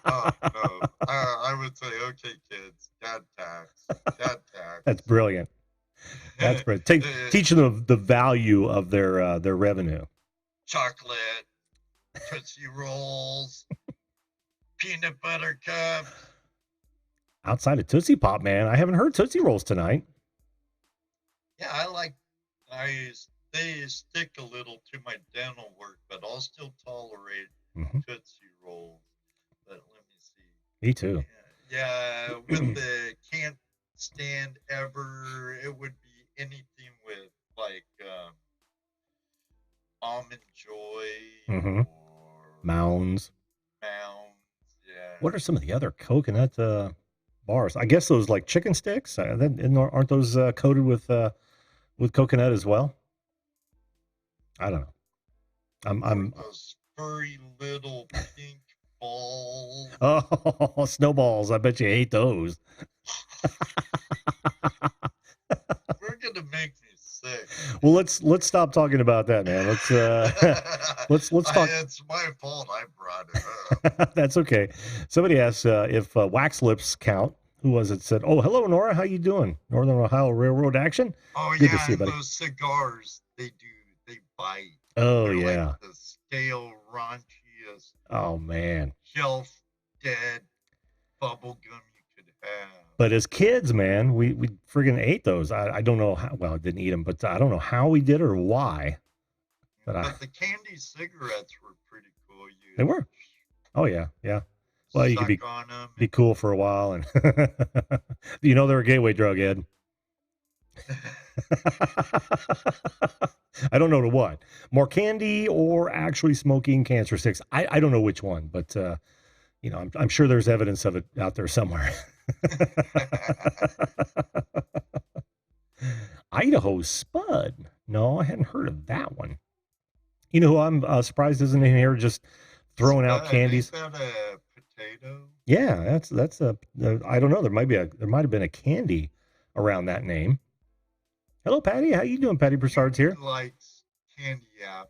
Oh, no. I would say, okay, kids, dad tax. That's brilliant. That's brilliant. Teach them the value of their revenue. Chocolate, Tootsie Rolls, peanut butter cups. Outside of Tootsie Pop, man, I haven't heard Tootsie Rolls tonight. Yeah, they stick a little to my dental work, but I'll still tolerate Tootsie Rolls. But let me see. Me too. Yeah, with the can't stand ever, it would be anything with like Almond Joy or Mounds. Yeah. What are some of the other coconut bars? I guess those like chicken sticks. Aren't those coated with coconut as well? I don't know. I'm those furry little pink balls. Oh, snowballs! I bet you hate those. We're gonna make me sick. Well, let's stop talking about that, man. Let's talk. It's my fault. I brought it up. That's okay. Somebody asked if wax lips count. Who was it? Said, "Oh, hello, Nora. How you doing? Northern Ohio Railroad Action." Oh Good yeah, to see you, buddy. those cigars they bite. Oh They're yeah. like the stale, raunchiest, Oh man. shelf dead bubble gum you could have. But as kids, man, we friggin' ate those. I don't know how. Well, I didn't eat them, but I don't know how we did or why. But the Candies cigarettes were pretty cool. They were. Oh yeah. Well, you could be cool for a while, and they're a gateway drug, Ed. I don't know to what. More candy or actually smoking cancer sticks. I don't know which one, but I'm sure there's evidence of it out there somewhere. Idaho Spud. No, I hadn't heard of that one. You know who I'm surprised isn't in here just throwing out candies? Is that a potato. Yeah, that's a I don't know. There might have been a candy around that name. Hello, Patty. How you doing? Patty Broussard's here. He likes candy apples.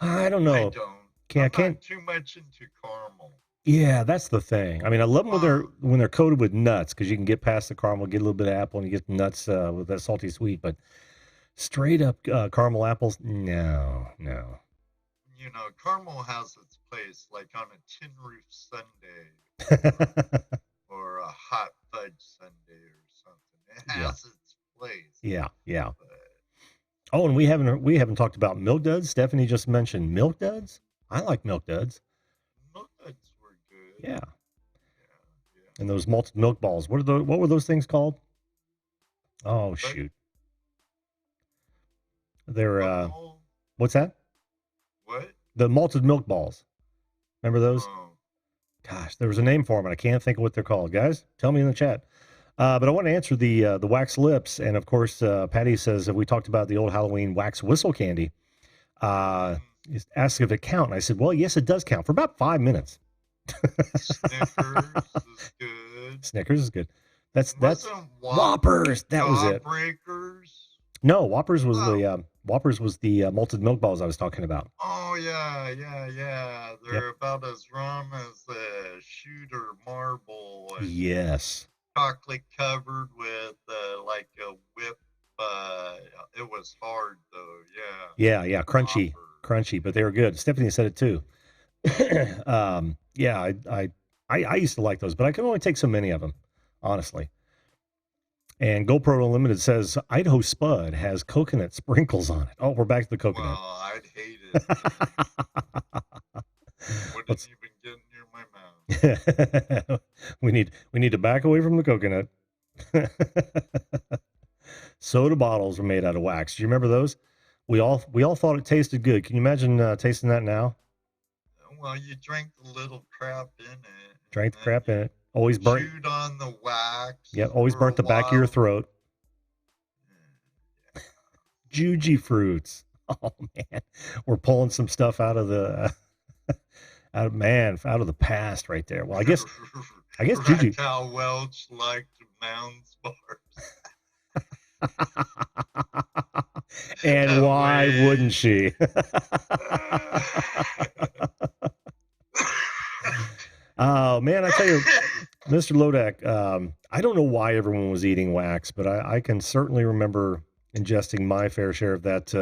I don't I know. don't. Can't. I'm not too much into caramel. Yeah, that's the thing. I mean, I love them when they're coated with nuts because you can get past the caramel, get a little bit of apple, and you get the nuts with that salty sweet. But straight up caramel apples, no. You know, caramel has its place, like on a tin roof sundae or a hot fudge sundae or something. It has its place. Yeah. But Oh, and we haven't talked about milk duds. Stephanie just mentioned milk duds. I like milk duds. milk duds were good. Yeah. Yeah. And those malted milk balls. What were those things called? Oh shoot. They're Oh, what's that? what? The malted milk balls. Remember those? Oh, Gosh, there was a name for them, and I can't think of what they're called. Guys, tell me in the chat. But I want to answer the wax lips, and of course, Patty says, have we talked about the old Halloween wax whistle candy? He's asked if it count, and I said, well, yes, it does count for about 5 minutes. Snickers is good. Snickers is good. That's Wasn't Whoppers. That was it. Jawbreakers? No, Whoppers was the malted milk balls I was talking about. Oh yeah. They're about as rum as a shooter marble. And Yes. chocolate covered with like a whip. It was hard though. Yeah. Yeah, crunchy, but they were good. Stephanie said it too. Yeah, I used to like those, but I can only take so many of them, honestly. And GoPro Unlimited says Idaho Spud has coconut sprinkles on it. Oh, we're back to the coconut. Well, I'd hate it. Wouldn't even get near my mouth. we need to back away from the coconut. Soda bottles were made out of wax. Do you remember those? We all thought it tasted good. Can you imagine tasting that now? Well, you drank the little crap in it. Drank the crap in it. Always burnt. Chewed on the wax. Yeah, always for burnt a the back of your while. throat. Juji fruits. Oh man, we're pulling some stuff out of the out of the past right there. Well, I guess Juji. Raquel Welch liked Mounds bars. And why wouldn't she? Oh man, I tell you, Mr. Lodak, I don't know why everyone was eating wax, but I can certainly remember ingesting my fair share of that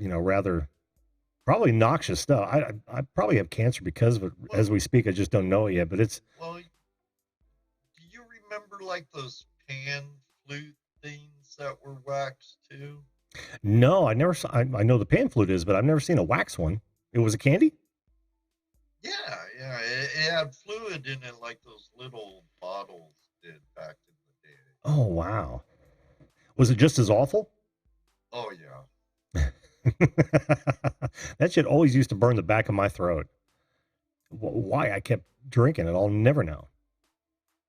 rather probably noxious stuff. I probably have cancer because of it as we speak. I just don't know it yet, but it's. Well, do you remember like those pan flute things that were waxed too? No, I never saw. I know the pan flute is, but I've never seen a wax one. It was a candy? Yeah. It had fluid in it like those little bottles did back in the day. Oh wow. Was it just as awful? Oh yeah. That shit always used to burn the back of my throat. Why I kept drinking it, I'll never know.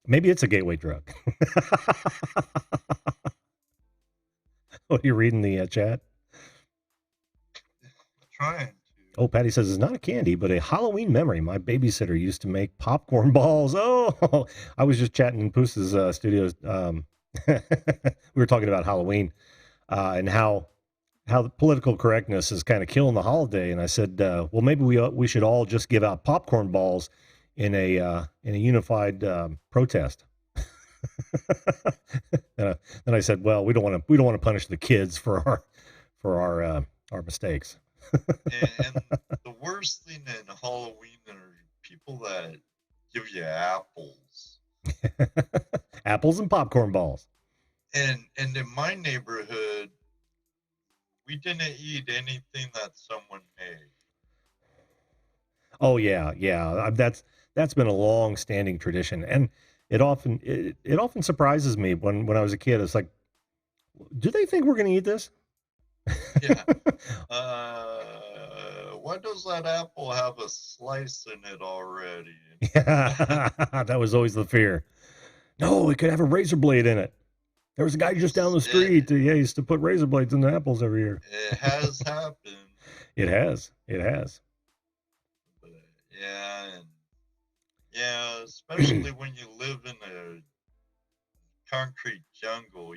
Maybe it's a gateway drug. What are you reading the chat? Trying to. Oh, Patty says it's not a candy, but a Halloween memory. My babysitter used to make popcorn balls. Oh, I was just chatting in Poose's studios. We were talking about Halloween and how the political correctness is kind of killing the holiday. And I said, well, maybe we should all just give out popcorn balls in a unified protest. Then I said, well, we don't want to punish the kids for our mistakes. And the worst thing in Halloween are people that give you apples. Apples and popcorn balls. And in my neighborhood, we didn't eat anything that someone made. Oh yeah. That's been a long-standing tradition, and it often surprises me when I was a kid. It's like, do they think we're going to eat this? Yeah. Why does that apple have a slice in it already? Yeah, that was always the fear. No, it could have a razor blade in it. There was a guy just down the street. He used to put razor blades in the apples every year. It has happened. It has. But Yeah, and yeah, especially when you live in a concrete jungle,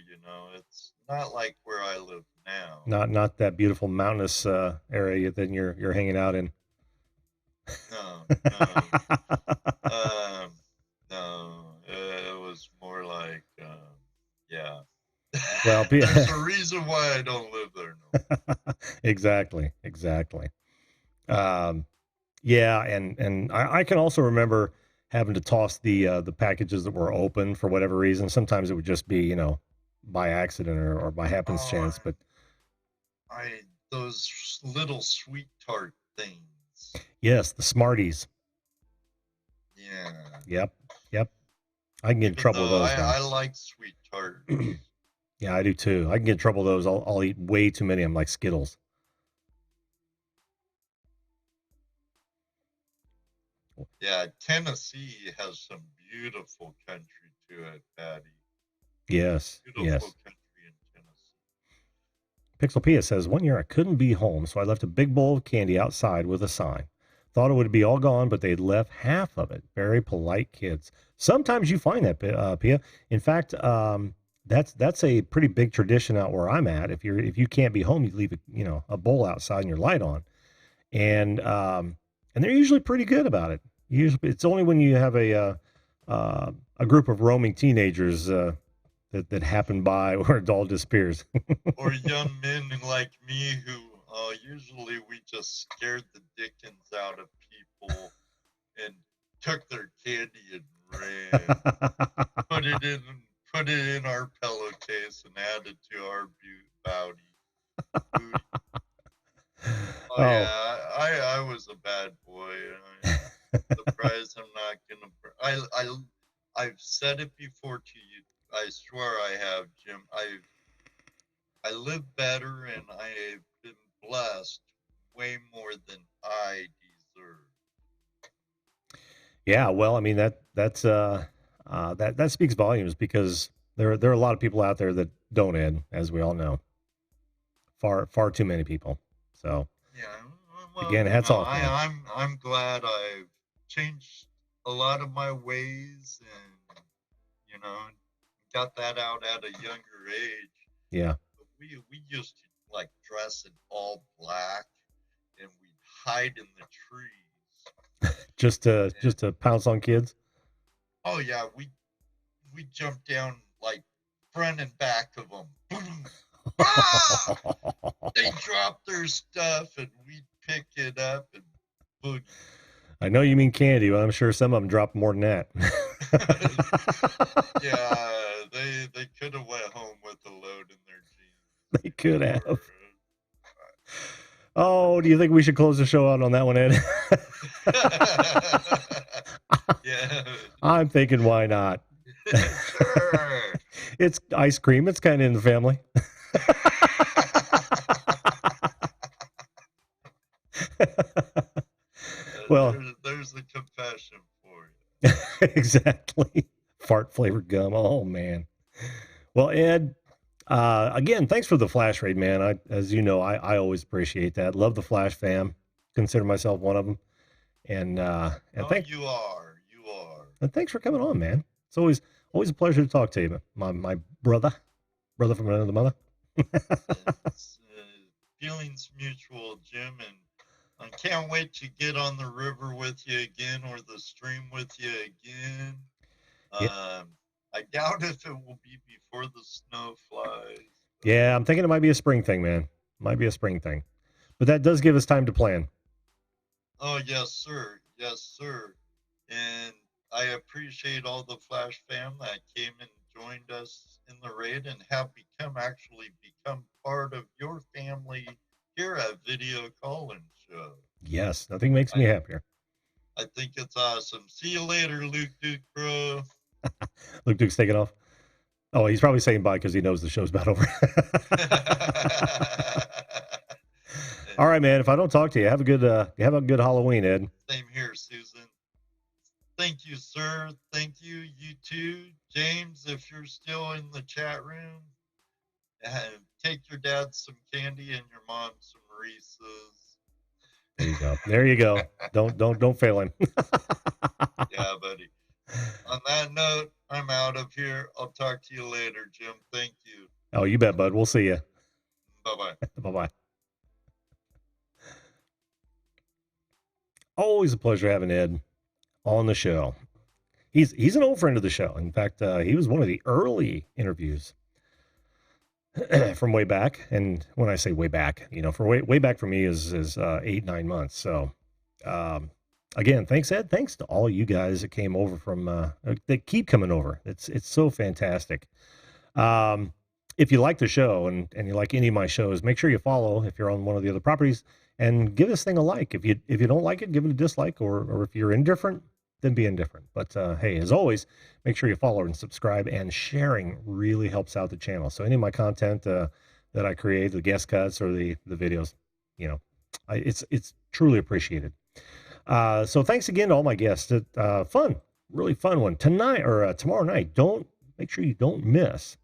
it's not like where I live now. Not that beautiful mountainous area that you're hanging out in. No, no, um, no. It was more like, yeah. Well, There's a reason why I don't live there no more. exactly. Um, yeah, and I can also remember having to toss the packages that were open for whatever reason. Sometimes it would just be, by accident or by happenstance. Oh, But those little sweet tart things. yes, the Smarties. Yeah. Yep, yep. I can get in Even trouble with though those now. I like sweet tarts. Yeah, I do too. I can get in trouble with those. I'll eat way too many of them, like Skittles. Yeah, Tennessee has some beautiful country to it, Patty. Yes, Beautiful country in Tennessee. Pixel Pia says, one year I couldn't be home, so I left a big bowl of candy outside with a sign. Thought it would be all gone, but they'd left half of it. Very polite kids. Sometimes you find that, Pia. In fact, that's a pretty big tradition out where I'm at. If you can't be home, you leave a bowl outside and your light on, and they're usually pretty good about it. Usually, it's only when you have a group of roaming teenagers that happen by where it all disappears. Or young men like me who usually we just scared the dickens out of people and took their candy and ran. Put it in our pillowcase and added to our booty. Oh yeah, I was a bad boy. I'm surprised I'm not gonna. I've said it before to you. I swear I have, Jim. I live better and I've been blessed way more than I deserve. Yeah, well, I mean that speaks volumes because there are a lot of people out there that don't, Ed, as we all know. Far too many people. So Yeah, well, again, hats off, man. I'm glad I've changed a lot of my ways and you know got that out at a younger age. Yeah, We used to like dress in all black and we'd hide in the trees. just to pounce on kids. Oh yeah, we jumped down like front and back of them. Boom! Ah! They dropped their stuff and we'd pick it up and boogie. I know you mean candy, but I'm sure some of them dropped more than that. Yeah, they could have went home with a load in their jeans. They could have. Oh, do you think we should close the show out on that one, Ed? Yeah. I'm thinking, why not? Sure. It's ice cream. It's kind of in the family. Well, there's the confession for you. Exactly. Fart flavored gum. Oh man. Well, Ed, again, thanks for the flash raid, man. As you know, I always appreciate that. Love the Flash fam. Consider myself one of them. And You are. and thanks for coming on, man. It's always a pleasure to talk to you, my brother from another mother. Feelings mutual, Jim, and I can't wait to get on the river with you again or the stream with you again. I doubt if it will be before the snow flies. Yeah, I'm thinking it might be a spring thing, man. Might be a spring thing. But that does give us time to plan. Oh, yes, sir. Yes, sir. And I appreciate all the Flash fam that came and joined us in the raid and have become part of your family here at Video Call-In Show. Yes, nothing makes me happier. I think it's awesome. See you later, Luke Duke, bro. Luke Duke's taking off. Oh, he's probably saying bye because he knows the show's about over. All right, man. If I don't talk to you, have a good Halloween, Ed. Same here, Susan. Thank you, sir. Thank you, you too, James. If you're still in the chat room, take your dad some candy and your mom some Reese's. There you go. There you go. Don't fail him. Yeah, buddy. On that note, I'm out of here. I'll talk to you later, Jim. Thank you. Oh, you bet, bud. We'll see you. Bye-bye. Bye-bye. Always a pleasure having Ed on the show. He's an old friend of the show. In fact, he was one of the early interviews from way back. And when I say way back, for way back for me is 8-9 months. So, again, thanks, Ed. Thanks to all you guys that came over from that keep coming over. It's so fantastic. If you like the show and you like any of my shows, make sure you follow if you're on one of the other properties, and give this thing a like. If you don't like it, give it a dislike, or if you're indifferent, then be indifferent. But hey, as always, make sure you follow and subscribe, and sharing really helps out the channel. So any of my content that I create, the guest cuts or the videos, it's truly appreciated. So thanks again to all my guests. Really fun one tonight or tomorrow night. Make sure you don't miss.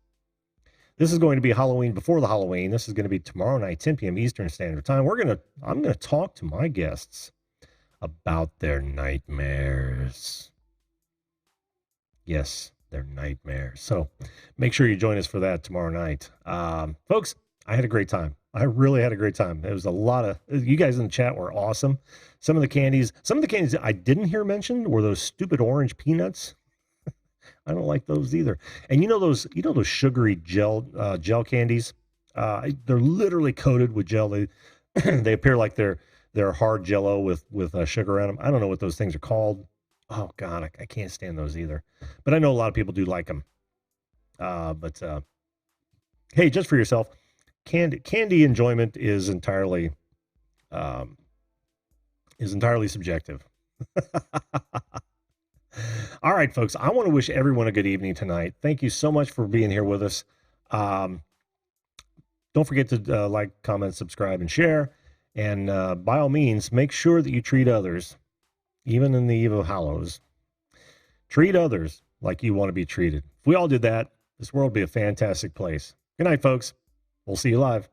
This is going to be Halloween before the Halloween. This is going to be tomorrow night, 10 p.m. Eastern Standard Time. I'm going to talk to my guests about their nightmares. Yes, their nightmares. So make sure you join us for that tomorrow night. Folks, I had a great time. I really had a great time. It was a lot of, you guys in the chat were awesome. Some of the candies that I didn't hear mentioned were those stupid orange peanuts. I don't like those either. And those sugary gel candies. They're literally coated with gel. They appear like they're hard Jello with sugar on them. I don't know what those things are called. Oh God, I can't stand those either. But I know a lot of people do like them. But hey, just for yourself, candy enjoyment is entirely subjective. All right, folks, I want to wish everyone a good evening tonight. Thank you so much for being here with us. Don't forget to like, comment, subscribe, and share. And by all means, make sure that you treat others, even in the eve of Hallows, treat others like you want to be treated. If we all did that, this world would be a fantastic place. Good night, folks. We'll see you live.